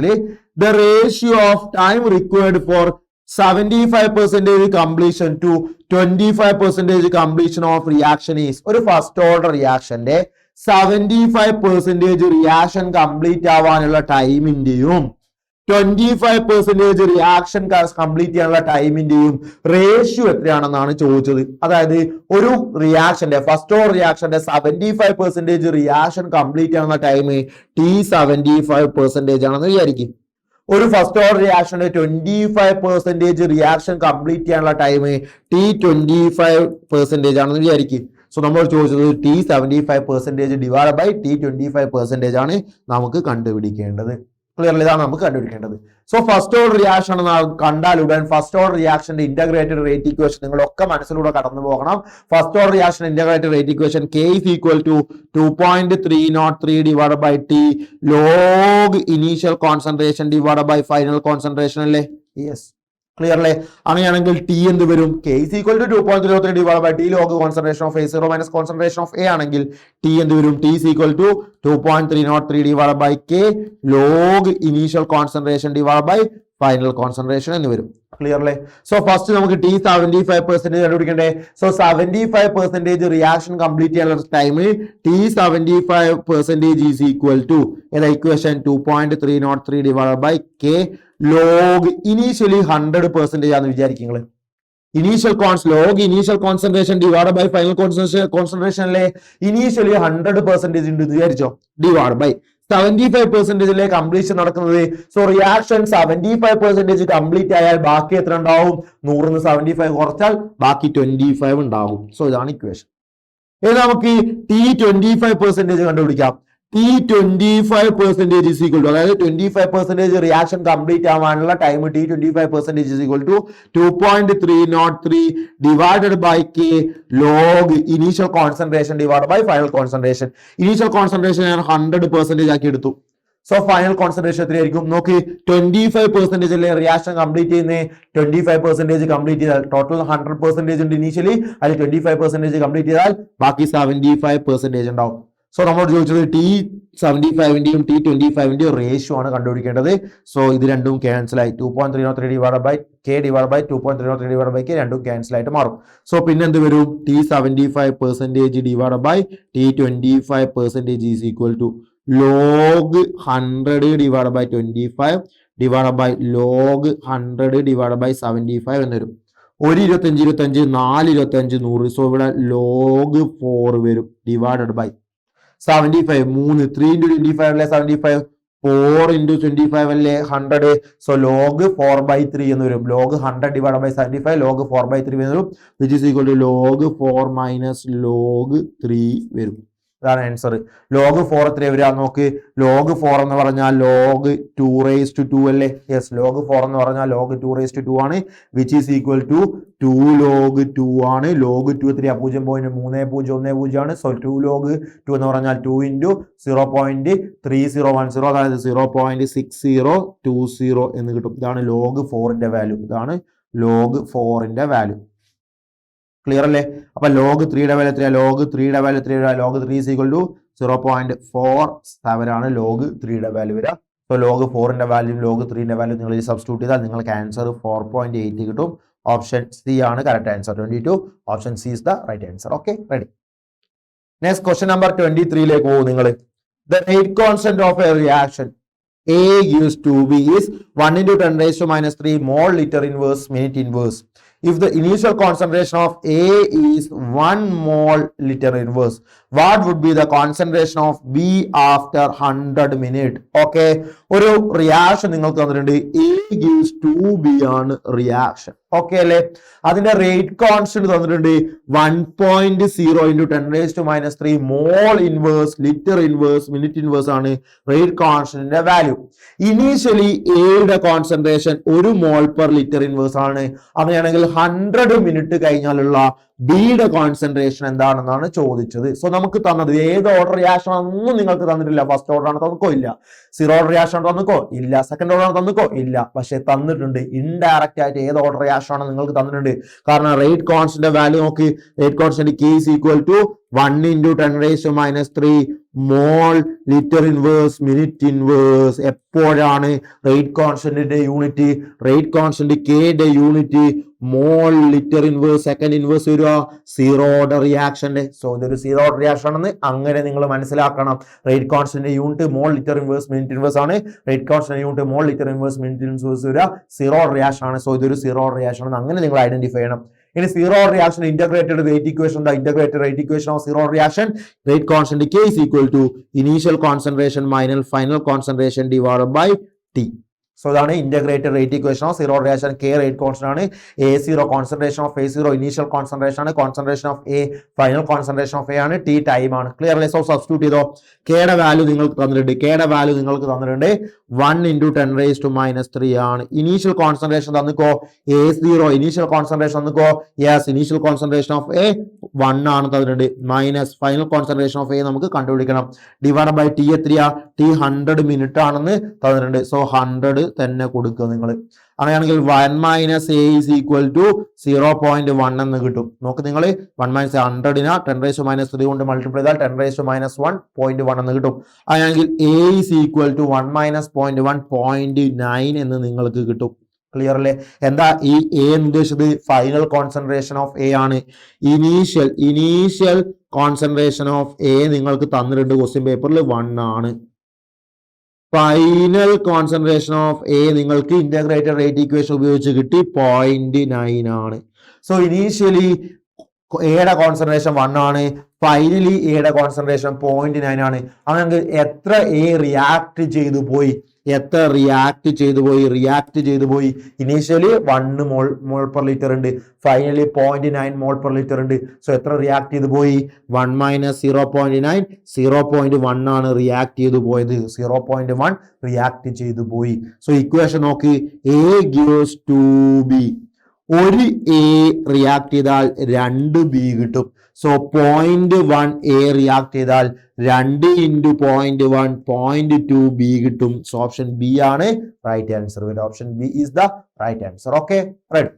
the ratio of time required for 75% completion to 25% completion of reaction is. ഒരു ഫസ്റ്റ് ഓർഡർ റിയാക്ഷന്റെ 75% റിയാക്ഷൻ കംപ്ലീറ്റ് ആവാനുള്ള ടൈമിന്റെയും 25% റിയാക്ഷൻ കംപ്ലീറ്റ് ചെയ്യാനുള്ള ടൈമിന്റെയും റേഷ്യോ എത്രയാണെന്നാണ് ചോദിച്ചത്. അതായത് ഒരു റിയാക്ഷന്റെ ഫസ്റ്റ് ഓർഡർ റിയാക്ഷന്റെ 75% റിയാക്ഷൻ കംപ്ലീറ്റ് ചെയ്യാനുള്ള ടൈം T75% ആണെന്ന് വിചാരിക്കും. ഒരു ഫസ്റ്റ് ഓർഡർ റിയാക്ഷന്റെ 25% റിയാക്ഷൻ കംപ്ലീറ്റ് ചെയ്യാനുള്ള ടൈം T25% ആണെന്ന് വിചാരിക്കും. സോ നമ്മൾ ചോദിച്ചത് T75% ഡിവൈഡ് ബൈ T25% ആണ് നമുക്ക് കണ്ടുപിടിക്കേണ്ടത്. ക്ലിയർലി ഇതാണ് നമുക്ക് കണ്ടുപിടിക്കേണ്ടത്. സോ ഫസ്റ്റ് ഓർഡർ റിയാക്ഷൻ കണ്ടാൽ ഉടൻ ഫസ്റ്റ് ഓർഡർ റിയാക്ഷന്റെ ഇന്റഗ്രേറ്റഡ് റേറ്റ് ഇക്വേഷൻ നിങ്ങളൊക്കെ മനസ്സിലൂടെ കടന്നു പോകണം. First order reaction integrated rate equation K is equal to 2.303 divided by T log initial concentration divided by final concentration അല്ലേ? യെസ്, ക്ലിയർലേ. അങ്ങനെയാണെങ്കിൽ ടി എന്ത് വരും? K is equal to 2.03 divided by T log concentration of A0 minus concentration of A ആണെങ്കിൽ ടി എന്ത് വരും? T is equal to 2.303 divided by K log initial concentration divided by final concentration എന്ന് വരും. ക്ലിയർലേ. സോ ഫസ്റ്റ് നമുക്ക് T75% കണ്ടുപിടിക്കണ്ടേ? സോ 75% റിയാക്ഷൻ കംപ്ലീറ്റ് ചെയ്യാനുള്ള time T75% is equal to ഏതാ equation? 2.303 divide by K log initially 100% ആണെന്ന് വിചാരിക്കുക. Log initial concentration divide by final concentration അല്ലേ? ഇനീഷ്യലി 100% ഉണ്ട് വിചാരിച്ചോ? ഡിവൈഡ് ബൈ 75% കംപ്ലീഷൻ നടക്കുന്നത്. സോ റിയാക്ഷൻ 75% കംപ്ലീറ്റ് ആയാൽ ബാക്കി എത്ര ഉണ്ടാവും? 100 75 കുറച്ചാൽ ബാക്കി 25 ഉണ്ടാവും. സോ ഇതാണ് ഇക്വേഷൻ. ഇനി നമുക്ക് T25% കണ്ടുപിടിക്കാം. T25% is equal to, അതായത് 25% റിയാക്ഷൻ കംപ്ലീറ്റ് ആവാനുള്ള time T25% is equal to 2.303 divided by K log initial concentration divided by final concentration. Initial concentration ഞാൻ 100% ആക്കി എടുത്തു. സോ ഫൈനൽ കോൺസെൻട്രേഷൻ എത്രയായിരിക്കും നോക്കി? 25% അല്ലേ റിയാക്ഷൻ കംപ്ലീറ്റ് ചെയ്യുന്നത്. 25% കംപ്ലീറ്റ് ചെയ്താൽ ടോട്ടൽ 100% ഉണ്ട് ഇനീഷ്യലി, അതിൽ 25% കംപ്ലീറ്റ് ചെയ്താൽ ബാക്കി 75% ഉണ്ടാവും. സോ നമ്മളോട് ചോദിച്ചത് T75ന്റെയും T25ന്റെയും റേഷ്യോ ആണ് കണ്ടുപിടിക്കേണ്ടത്. സോ ഇത് രണ്ടും ക്യാൻസൽ ആയി. 2.303 divide by K divide by 2.303 divide by K രണ്ടും ക്യാൻസൽ ആയിട്ട് മാറും. സോ പിന്നെ എന്ത് വരും? T75% divide by T25% is equal to log 100 divided by 25 divided by log 100 divided by 75 എന്ന് വരും. 1 25 4 25 100. സോ ഇവിടെ log 4 വരും ഡിവൈഡഡ് ബൈ 75. 3 3 into 25 അല്ലേ 75, 4 into 25 അല്ലേ 100. സോ log 4/3 എന്ന് വരും. log 100 divided by 75 log 4/3 എന്ന് വരും, which is equal to log 4 minus log 3 വരും. അതാണ് ആൻസർ. log 4 എത്ര വരിക നോക്ക്? log 4 എന്ന് പറഞ്ഞാൽ log 2/2 അല്ലേ? യെസ്, log 4 എന്ന് പറഞ്ഞാൽ log 2/2 ആണ്, which is equal to 2 log 2 ആണ്. log 2 എത്രയാ? 0.3010 ആണ്. സോ 2 log 2 എന്ന് പറഞ്ഞാൽ 2 into 0.3010, അതായത് 0.6020 എന്ന് കിട്ടും. ഇതാണ് log 4ന്റെ വാല്യൂ. ഇതാണ് log 4ന്റെ വാല്യൂ. ക്ലിയർ അല്ലേ? അപ്പൊ log 3യുടെ വാല്യൂ എത്രയാ? log 3യുടെ വാല്യൂ എത്രയാ? log 3 is equal to 0.47 ആണ് log 3യുടെ വാല്യൂ വരിക. സോ log 4ന്റെ വാല്യൂ log 3ന്റെ വാല്യൂ നിങ്ങൾ സബ്സ്റ്റിറ്റ്യൂട്ട് ചെയ്താൽ നിങ്ങൾക്ക് ആൻസർ 4.8 കിട്ടും. ഓപ്ഷൻ സി ആണ് correct answer. 22 option C is the right answer. Okay, ready. Next question number 23ലേക്ക് പോകും നിങ്ങൾ. The rate constant of a reaction A gives 2B is 1 into 10 raised to minus 3 mole liter inverse minute inverse. If the initial concentration of A is 1 mole liter inverse, what would be the concentration of B after 100 minutes? Okay, ഒരു റിയാക്ഷൻ നിങ്ങൾക്ക് തന്നിട്ടുണ്ട്. A gives 2B ആണ് റിയാക്ഷൻ. ഓക്കെ അല്ലേ? അതിന്റെ റേറ്റ് കോൺസ്റ്റന്റ് തന്നിട്ടുണ്ട് 1.0 into 10 raised to minus 3 mole inverse litre inverse minute inverse ആണ് റേറ്റ് കോൺസ്റ്റന്റിന്റെ വാല്യൂ. ഇനീഷ്യലി എയുടെ concentration 1 mole per litre inverse ആണ്. അങ്ങനെയാണെങ്കിൽ 100 മിനിറ്റ് കഴിഞ്ഞാലുള്ള ബിയുടെ കോൺസെൻട്രേഷൻ എന്താണെന്നാണ് ചോദിച്ചത്. സോ നമുക്ക് തന്നത് ഏത് ഓർഡർ റിയാക്ഷൻ ഒന്നും നിങ്ങൾക്ക് തന്നിട്ടില്ല. ഫസ്റ്റ് ഓർഡർ ആണ് തന്നിക്കോ? ഇല്ല. സീറോ ഓർഡർ റിയാക്ഷൻ തന്നിക്കോ? ഇല്ല. സെക്കൻഡ് ഓർഡർ ആണ് തന്നിക്കോ? ഇല്ല. പക്ഷെ തന്നിട്ടുണ്ട് ഇൻഡയറക്റ്റ് ആയിട്ട് ഏത് ഓർഡർ റിയാക്ഷൻ ആണ് നിങ്ങൾക്ക് തന്നിട്ടുണ്ട്. കാരണം റേറ്റ് കോൺസ്റ്റന്റ് വാല്യൂ നോക്കി. Rate constant K is equal to 1 into 10 raised to minus 3 mole litre inverse minute inverse. എപ്പോഴാണ് റേറ്റ് കോൺസ്റ്റന്റിന്റെ യൂണിറ്റ്? റേറ്റ് കോൺസ്റ്റന്റ് കെയുടെ unit mole litre inverse second inverse വരിക സീറോ ഓർഡർ റിയാക്ഷന്റെ. സോ ഇതൊരു സീറോ ഓർഡർ റിയാക്ഷൻ ആണെന്ന് അങ്ങനെ നിങ്ങൾ മനസ്സിലാക്കണം. Rate constant unit mole litre inverse minute inverse ആണ്. Rate constant unit mole litre inverse minute inverse വരിക സീറോ ഓർഡർ റിയാക്ഷൻ ആണ്. സോ ഇതൊരു സീറോ ഓർഡർ റിയാക്ഷൻ ആണ് അങ്ങനെ നിങ്ങൾ ഐഡന്റിഫൈ ചെയ്യണം. ഇനി zero order reaction integrated rate equation, integrated rate equation of zero order reaction, rate constant K is equal to initial concentration minus final concentration divided by T. So ഇതാണ് integrated rate equation of zero reaction. K rate constant ആണ്. A0 concentration of A0 initial concentration ആണ്. Concentration of A final concentration of A ആണ്. T ടൈം ആണ്. ക്ലിയർ അല്ലേ? സോ സബ്സ്റ്റിറ്റ്യൂട്ട് ചെയ്തോ. കെയുടെ വാല്യൂ നിങ്ങൾക്ക് തന്നിട്ടുണ്ട്. 1 into 10 raised to minus 3 ആണ്. ഇനീഷ്യൽ കോൺസെൻട്രേഷൻ തന്നിക്കോ? A0 ഇനീഷ്യൽ കോൺസെൻട്രേഷൻ തന്നിക്കോ? Yes, initial concentration of A 1 ആണ് തന്നിട്ടുണ്ട്. Minus final concentration of A നമുക്ക് കണ്ടുപിടിക്കണം. ഡിവൈഡ് ബൈ T എത്രയാ? T 100 മിനിറ്റ് ആണെന്ന് തന്നിട്ടുണ്ട്. സോ 100 തന്നെ കൊടുക്കുക നിങ്ങൾ. അങ്ങനെയാണെങ്കിൽ 1 minus A is equal to 0.1 എന്ന് കിട്ടും. നോക്ക് നിങ്ങൾ 1 minus 100നെ 10 raised to minus 3 കൊണ്ട് മൾട്ടിപ്ലൈ ചെയ്താൽ 10 raised to minus 1.1 എന്ന് കിട്ടും. അങ്ങനെയാണെങ്കിൽ A is equal to 1 minus 0.1 0.9 എന്ന് നിങ്ങൾക്ക് കിട്ടും. ക്ലിയർ അല്ലേ? എന്താ ഈ A എന്ന് ഉദ്ദേശിച്ചത്? ഫൈനൽ കോൺസെൻട്രേഷൻ ഓഫ് A ആണ്. ഇനീഷ്യൽ കോൺസെൻട്രേഷൻ ഓഫ് A നിങ്ങൾക്ക് തന്നിട്ടുണ്ട് ക്വസ്റ്റ്യൻ പേപ്പറിൽ 1 ആണ്. ഫൈനൽ കോൺസെൻട്രേഷൻ ഓഫ് A നിങ്ങൾക്ക് ഇന്റഗ്രേറ്റഡ് റേറ്റ് ഇക്വേഷൻ ഉപയോഗിച്ച് കിട്ടി 0.9 ആണ്. സോ ഇനീഷ്യലി എയുടെ കോൺസെൻട്രേഷൻ 1 ആണ്. ഫൈനലി എയുടെ കോൺസെൻട്രേഷൻ 0.9 ആണ്. അങ്ങനെ എത്ര എ റിയാക്ട് ചെയ്തു പോയി, റിയാക്ട് ചെയ്തു പോയി. ഇനീഷ്യലി 1 മോൾ പെർ ലിറ്റർ ഉണ്ട്, ഫൈനലി 0.9 മോൾ പെർ ലിറ്റർ ഉണ്ട്. സോ എത്ര റിയാക്ട് ചെയ്തു പോയി? 1 മൈനസ് 0.9, 0.1 ആണ് റിയാക്ട് ചെയ്തു പോയത്. 0.1 റിയാക്ട് ചെയ്തു പോയി. സോ ഇക്വേഷൻ നോക്ക്, എ ഗിവ്സ് 2b. ഒരു എ റിയാക്ട് ചെയ്താൽ 2 ബി കിട്ടും. സോ 0.1 എ റിയാക്ട് ചെയ്താൽ 2 into 0.1 0.2 ബി കിട്ടും. സോ ഓപ്ഷൻ ബി ആണ് right answer. Option B is the right answer. Okay, ready.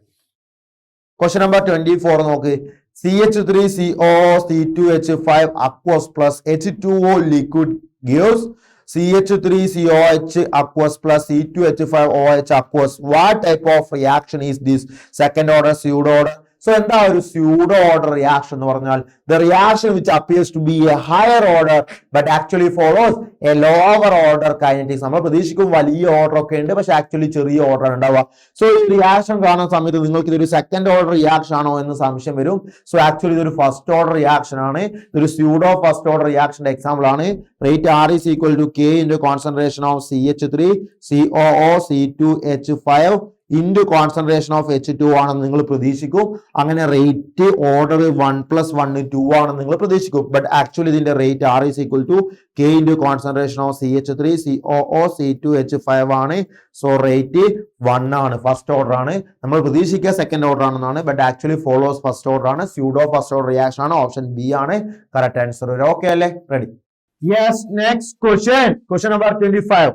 Question number 24 നോക്ക്. CH3CO C2H5 aqueous plus H2O liquid gives CH3COH aqueous plus C2H5OH aqueous. What type of reaction is this? Second order, pseudo order. So എന്താ ഒരു pseudo order reaction എന്ന് പറഞ്ഞാൽ the reaction which appears to be a higher order but actually follows a lower order kinetics. നമ്മൾ പ്രതീക്ഷിക്കും വലിയ ഓർഡർ ഒക്കെ ഉണ്ട്, പക്ഷെ ആക്ച്വലി ചെറിയ ഓർഡർ ഉണ്ടാവുക. സോ ഈ റിയാക്ഷൻ കാണുന്ന സമയത്ത് നിങ്ങൾക്ക് ഇതൊരു സെക്കൻഡ് ഓർഡർ റിയാക്ഷൻ ആണോ എന്ന് സംശയം വരും. സോ ആക്ച്വലി ഇതൊരു ഫസ്റ്റ് ഓർഡർ റിയാക്ഷൻ ആണ്. ഇതൊരു സ്യൂഡോ ഫസ്റ്റ് ഓർഡർ റിയാക്ഷന്റെ എക്സാമ്പിൾ ആണ്. Rate R is equal to K into concentration of CH3 COO C2H5 into concentration of H2 ആണെന്ന് നിങ്ങൾ പ്രതീക്ഷിക്കും. അങ്ങനെ റേറ്റ് ഓർഡർ 1+1 2 ആണെന്ന് നിങ്ങൾ പ്രതീക്ഷിക്കും. ബട്ട് ആക്ച്വലി ഇതിന്റെ rate R is equal to K into concentration of CH3 COO C2H5 ആണ്. സോ റേറ്റ് 1 ആണ്, ഫസ്റ്റ് ഓർഡർ ആണ്. നമ്മൾ പ്രതീക്ഷിക്കുക സെക്കൻഡ് ഓർഡർ ആണെന്നാണ്, but actually follows first order ആണ്. സ്യൂഡോ ഫസ്റ്റ് ഓർഡർ റിയാക്ഷൻ ആണ്. ഓപ്ഷൻ ബി ആണ് കറക്റ്റ് ആൻസർ. ഓക്കെ അല്ലേ? Ready? Yes. Next question, question number 25.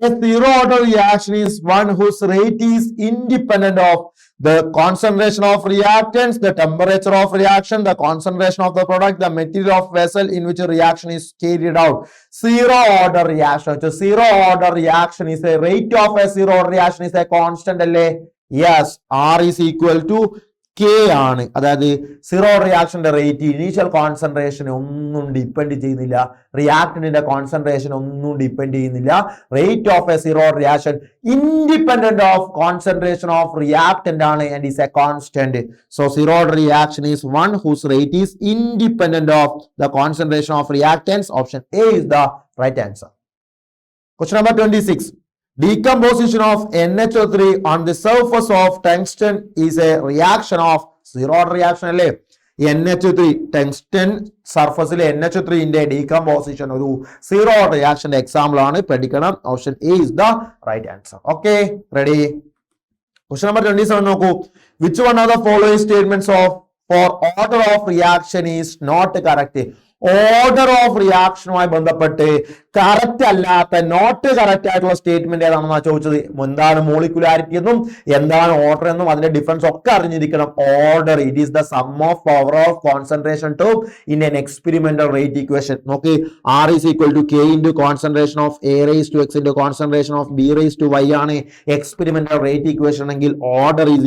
A zero order reaction is one whose rate is independent of the concentration of reactants, the temperature of reaction, the concentration of the product, the material of vessel in which a reaction is carried out. Zero order reaction. So zero order reaction is a rate of a zero order reaction is a constant അല്ലേ? Yes. R is equal to K ആണ്. അതായത് സീറോ റിയാക്ഷന്റെ റേറ്റ് ഇനീഷ്യൽ കോൺസെൻട്രേഷൻ ഒന്നും ഡിപ്പെൻഡ് ചെയ്യുന്നില്ല, റിയാക്ടന്റിന്റെ കോൺസെൻട്രേഷൻ ഒന്നും ഡിപ്പെൻഡ് ചെയ്യുന്നില്ല. Rate of a zero reaction independent of concentration of reactant ആണ് and is a constant. So zero reaction is one whose rate is independent of the concentration of reactants. Option A is the right answer. Question number 26. Decomposition of NHO3 on the surface of tungsten is a reaction of zero order reaction അല്ലേ? NH3 ടങ്സ്റ്റൻ സർഫസിലെ NH3 ന്റെ ഡീകമ്പോസിഷൻ ഒരു സീറോ ഓർഡർ റിയാക്ഷന്റെ എക്സാമ്പിൾ ആണ്. പഠിക്കണം. Option A is the right answer. Okay, ready? Question number 27 നോക്കൂ. Which one of the following statements of for order of reaction is not correct? Order of റിയാക്ഷനുമായി ബന്ധപ്പെട്ട് കറക്റ്റ് അല്ലാത്ത, നോട്ട് കറക്റ്റ് ആയിട്ടുള്ള സ്റ്റേറ്റ്മെന്റ് ഏതാണെന്നാണ് ചോദിച്ചത്. എന്താണ് മോളിക്കുലാരിറ്റി എന്നും എന്താണ് ഓർഡർ എന്നും അതിന്റെ ഡിഫറൻസ് ഒക്കെ അറിഞ്ഞിരിക്കണം. Order it is the sum of power of concentration to in an experimental rate equation. നോക്കി, R is equal to K into concentration of A raised to X into concentration of B raised to Y ആണ് എക്സ്പെരിമെന്റൽ റേറ്റ് ഇക്വേഷൻ എങ്കിൽ order is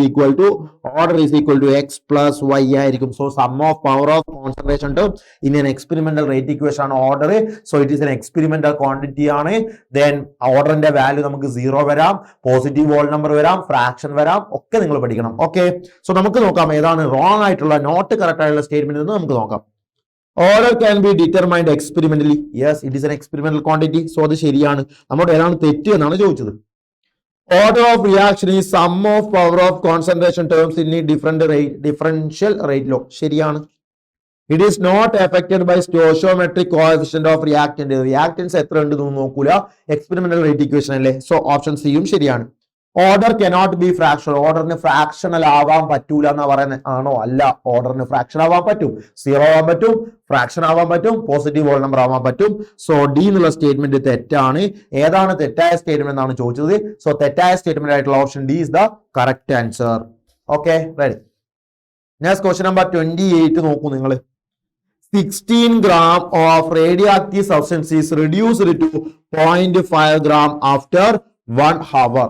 equal to X plus Y ആയിരിക്കും. So sum of power of concentration to in an experimental rate equation ആണ് order. So it is an experimental quantity ആണ്. ദെൻ ഓർഡറിന്റെ വാല്യൂ നമുക്ക് 0 വരാം, പോസിറ്റീവ് ഹോൾ നമ്പർ വരാം, ഫ്രാക്ഷൻ വരാം, ഒക്കെ നിങ്ങൾ പഠിക്കണം. ഓക്കെ, സോ നമുക്ക് നോക്കാം ഏതാണ് റോങ് ആയിട്ടുള്ള, നോട്ട് കറക്റ്റ് ആയിട്ടുള്ള സ്റ്റേറ്റ്മെന്റ് എന്ന് നമുക്ക് നോക്കാം. Order can be determined experimentally. Yes, it is an experimental quantity. So അത് ശരിയാണ്. നമ്മുടെ ഏതാണ് തെറ്റ് എന്നാണ് ചോദിച്ചത്. Order of reaction is sum of power of concentration terms in a differential rate law. ശരിയാണ്. It is not affected by stoichiometric coefficient of reactant. Reactants എത്ര ഉണ്ടെന്ന് നോക്കൂല, എക്സ്പെരിമെന്റൽ റേറ്റ് ഇക്വേഷൻ അല്ലേ. സോ ഓപ്ഷൻ സിയും ശരിയാണ്. Order cannot be fractional. ഓർഡറിന് ഫ്രാക്ഷണൽ ആവാൻ പറ്റൂല എന്നാ പറയുന്നത്. ആണോ? അല്ല, ഓർഡറിന് ഫ്രാക്ഷൻ ആവാൻ പറ്റും, സീറോ ആവാൻ പറ്റും, ഫ്രാക്ഷൻ ആവാൻ പറ്റും, പോസിറ്റീവ് ഹോൾ നമ്പർ ആവാൻ പറ്റും. സോ ഡി എന്നുള്ള സ്റ്റേറ്റ്മെന്റ് തെറ്റാണ്. ഏതാണ് തെറ്റായ സ്റ്റേറ്റ്മെന്റ് എന്നാണ് ചോദിച്ചത്. സോ തെറ്റായ സ്റ്റേറ്റ്മെന്റ് ആയിട്ടുള്ള option D is the correct answer. Okay, ready? Next question number 28 നോക്കൂ നിങ്ങൾ. 16 gram of radioactive substance is reduced to 0.5 gram after 1 hour.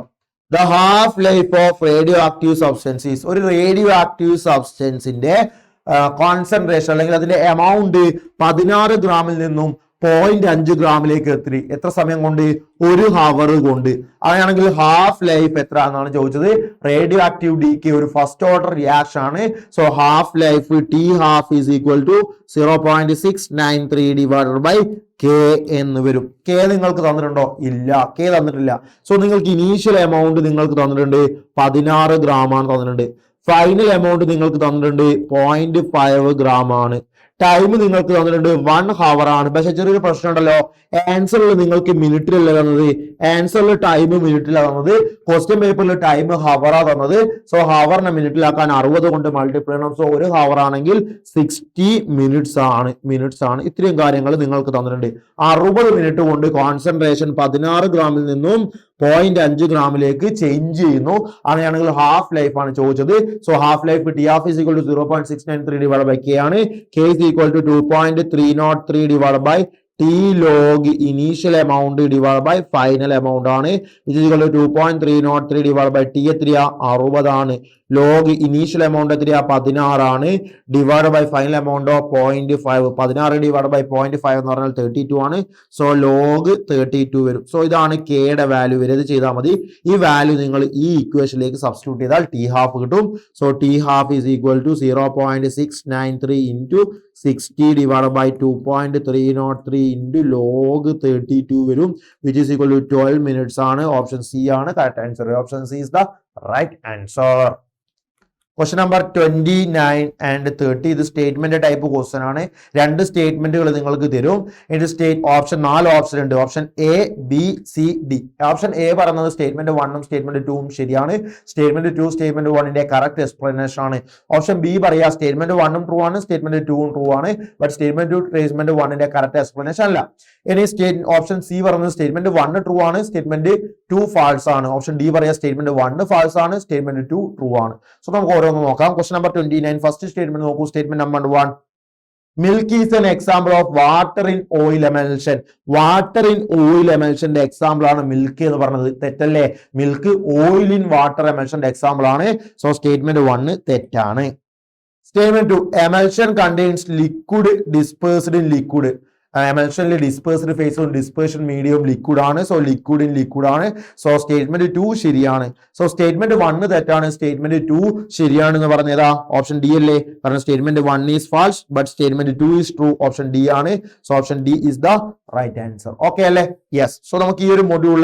The half life of radioactive substances. ഒരു റേഡിയോ ആക്റ്റീവ് സബ്സ്റ്റൻസിന്റെ കോൺസെൻട്രേഷൻ അല്ലെങ്കിൽ അതിന്റെ എമൗണ്ട് 16 ഗ്രാമിൽ നിന്നും 0.5 ഗ്രാമിലേക്ക് എത്തി. എത്ര സമയം കൊണ്ട്? 1 ഹവർ കൊണ്ട്. അങ്ങനെയാണെങ്കിൽ ഹാഫ് ലൈഫ് എത്ര എന്നാണ് ചോദിച്ചത്. റേഡിയോ ആക്റ്റീവ് ഡീക്ക് ഒരു ഫസ്റ്റ് ഓർഡർ റിയാക്ഷൻ ആണ്. So half life T half is equal to 0.693 divided by K എന്ന് വരും. കെ നിങ്ങൾക്ക് തന്നിട്ടുണ്ടോ? ഇല്ല, കെ തന്നിട്ടില്ല. സോ നിങ്ങൾക്ക് ഇനീഷ്യൽ എമൗണ്ട് നിങ്ങൾക്ക് തന്നിട്ടുണ്ട് 16 ഗ്രാം ആണ് തന്നിട്ടുണ്ട്. ഫൈനൽ എമൗണ്ട് നിങ്ങൾക്ക് തന്നിട്ടുണ്ട് 0.5 ഗ്രാം ആണ്. ടൈം നിങ്ങൾക്ക് തന്നിട്ടുണ്ട് 1 ഹവർ ആണ്. പക്ഷെ ചെറിയൊരു പ്രശ്നം ഉണ്ടല്ലോ, ആൻസറിൽ നിങ്ങൾക്ക് മിനിറ്റിലല്ല തന്നത്. ആൻസറിൽ ടൈം മിനിറ്റിലാണ് തന്നത്. ക്വസ്റ്റ്യൻ പേപ്പറിൽ ടൈം ഹവറാ തന്നത്. സോ ഹവറിനെ മിനിറ്റിലാക്കാൻ 60 കൊണ്ട് മൾട്ടിപ്ലൈ ചെയ്യണം. സോ 1 ഹവർ ആണെങ്കിൽ 60 മിനിറ്റ്സ് ആണ്. ഇത്രയും കാര്യങ്ങൾ നിങ്ങൾക്ക് തന്നിട്ടുണ്ട്. 60 മിനിറ്റ് കൊണ്ട് കോൺസെൻട്രേഷൻ 16 ഗ്രാമിൽ നിന്നും 0.5 ഗ്രാമിലേക്ക് ചേഞ്ച് ചെയ്യുന്നു. അങ്ങനെയാണെങ്കിൽ ഹാഫ് ലൈഫ് ആണ് ചോദിച്ചത്. So half life T half is equal to 0.693 divide by K ആണ്. K is equal to 2.303 divide by T log initial amount divide by final amount ആണ്. ഇത് equal to 2.303 divide by T എത്രയാ? 60 ആണ്. ലോഗ് ഇനീഷ്യൽ എമൗണ്ട് എത്രയാ? 16 ആണ്. Divide by final amount 0.5. 16 divide by 0.5 എന്ന് പറഞ്ഞാൽ 32 ആണ്. സോ ലോഗ് 32 വരും. സോ ഇതാണ് കെയുടെ വാല്യൂ വരും. ഇത് ചെയ്താൽ മതി. ഈ വാല്യൂ നിങ്ങൾ ഈ ഇക്വേഷനിലേക്ക് സബ്സ്റ്റിറ്റ്യൂട്ട് ചെയ്താൽ ടി ഹാഫ് കിട്ടും. So T half is equal to 0.693 into 60 divide by 2.303 into log 32 വരും, which is equal to 12 minutes ആണ്. ഓപ്ഷൻ സി ആണ് correct answer. Option C is the right answer. Question number 29 and 30. ഇത് സ്റ്റേറ്റ്മെന്റ് ടൈപ്പ് ക്വസ്റ്റ്യൻ ആണ്. 2 സ്റ്റേറ്റ്മെന്റുകൾ നിങ്ങൾക്ക് തരും. ഇത് ഓപ്ഷൻ 4 ഓപ്ഷൻ ഉണ്ട്. Option A, B, C, D. Option A പറയുന്നത് സ്റ്റേറ്റ്മെന്റ് 1ഉം സ്റ്റേറ്റ്മെന്റ് 2ഉം ശരിയാണ്. സ്റ്റേറ്റ്മെന്റ് 2 സ്റ്റേറ്റ്മെന്റ് 1ന്റെ കറക്റ്റ് എക്സ്പ്ലനേഷൻ ആണ്. ഓപ്ഷൻ ബി പറയാ സ്റ്റേറ്റ്മെന്റ് 1ഉം ട്രൂ ആണ്, സ്റ്റേറ്റ്മെന്റ് 2ഉം ട്രൂ ആണ്. ബട്ട് സ്റ്റേറ്റ്മെന്റ് 2 സ്റ്റേറ്റ്മെന്റ് 1ന്റെ കറക്റ്റ് എക്സ്പ്ലനേഷൻ അല്ല. ഇനി ഓപ്ഷൻ സി പറയുന്നത് സ്റ്റേറ്റ്മെന്റ് 1 ട്രൂ ആണ്, സ്റ്റേറ്റ്മെന്റ് 2 ഫാൾസ് ആണ്. ഓപ്ഷൻ ഡി പറയാ സ്റ്റേറ്റ്മെന്റ് 1 ഫാൾസ് ആണ്, സ്റ്റേറ്റ്മെന്റ് 2 ട്രൂ ആണ്. സോ നമുക്ക് ഓരോന്ന് നോക്കാം. ക്വസ്റ്റ്യൻ നമ്പർ 29 ഫസ്റ്റ് സ്റ്റേറ്റ്മെന്റ് നോക്കൂ. Statement number 1, milk is an example of water in oil emulsion. Water in oil എമൽഷന്റെ എക്സാമ്പിൾ ആണ് മിൽക്ക് എന്ന് പറഞ്ഞത്. തെറ്റല്ലേ? മിൽക്ക് ഓയിൽ ഇൻ വാട്ടർ എമൽഷന്റെ എക്സാമ്പിൾ ആണ്. സോ സ്റ്റേറ്റ്മെന്റ് 1 തെറ്റാണ്. Statement 2, emulsion contains liquid dispersed in liquid. എമൽഷനിൽ ഡിസ്പേഴ്സ്ഡ് ഫേസും ഡിസ്പേർഷൻ മീഡിയവും ലിക്വിഡ് ആണ്. സോ ലിക്വിഡ് ഇൻ ലിക്വിഡ് ആണ്. സോ സ്റ്റേറ്റ്മെന്റ് 2 ശരിയാണ്. സോ സ്റ്റേറ്റ്മെന്റ് 1 തെറ്റാണ്, സ്റ്റേറ്റ്മെന്റ് 2 ശരിയാണെന്ന് പറഞ്ഞതാ ഓപ്ഷൻ ഡി അല്ലേ? കാരണം statement 1 is false but statement 2 is true. Option D ആണ്. So option D is the right answer. Okay അല്ലേ? യെസ്. സോ നമുക്ക് ഈ ഒരു മൊഡ്യൂൾ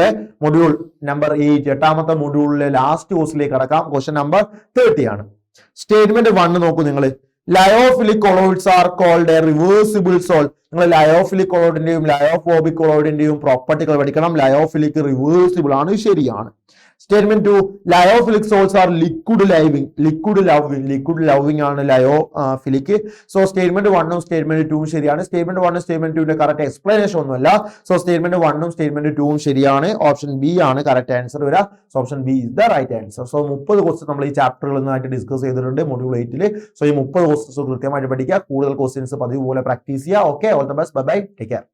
നമ്പർ 8 8ാമത്തെ മൊഡ്യൂളിലെ ലാസ്റ്റ് കോഴ്സിലേക്ക് കടക്കാം. ക്വസ്റ്റ്യൻ നമ്പർ 30 ആണ്. സ്റ്റേറ്റ്മെന്റ് 1 നോക്കൂ നിങ്ങൾ. Lyophilic colloids are called a reversible sol. നിങ്ങൾ ലയോഫിലിക് കൊളോയിഡിന്റെയും ലയോഫോബിക് കൊളോയിഡിന്റെയും പ്രോപ്പർട്ടികൾ പഠിക്കണം. ലയോഫിലിക് റിവേഴ്സിബിൾ ആണ്, ശരിയാണ്. Statement 2, lyophilic sols are liquid loving ആണ് ലയോഫിലിക്. സോ സ്റ്റേറ്റ്മെന്റ് 1ഉം സ്റ്റേറ്റ്മെന്റ് 2ഉം ശരിയാണ്. സ്റ്റേറ്റ്മെന്റ് 1 സ്റ്റേറ്റ്മെന്റ് 2ന്റെ കറക്റ്റ് എക്സ്പ്ലനേഷൻ ഒന്നുമല്ല. സോ സ്റ്റേറ്റ്മെന്റ് 1ഉം സ്റ്റേറ്റ്മെന്റ് 2ഉം ശരിയാണ്. ഓപ്ഷൻ ബി ആണ് കറക്റ്റ് ആൻസർ വരിക. So option B is the right answer. So 30 question നമ്മൾ ഈ ചാപ്റ്ററുകളിൽ നിന്നായിട്ട് ഡിസ്കസ് ചെയ്തിട്ടുണ്ട് മൊഡ്യൂൾ 8ൽ. സോ ഈ 30 ക്വസ്റ്റ്യൻസ് കൃത്യമായിട്ട് പഠിക്കുക. കൂടുതൽ ക്വസ്റ്റ്യൻസ് പതിവ് പോലെ പ്രാക്ടീസ് ചെയ്യുക. Okay, all the best. Bye bye, take care.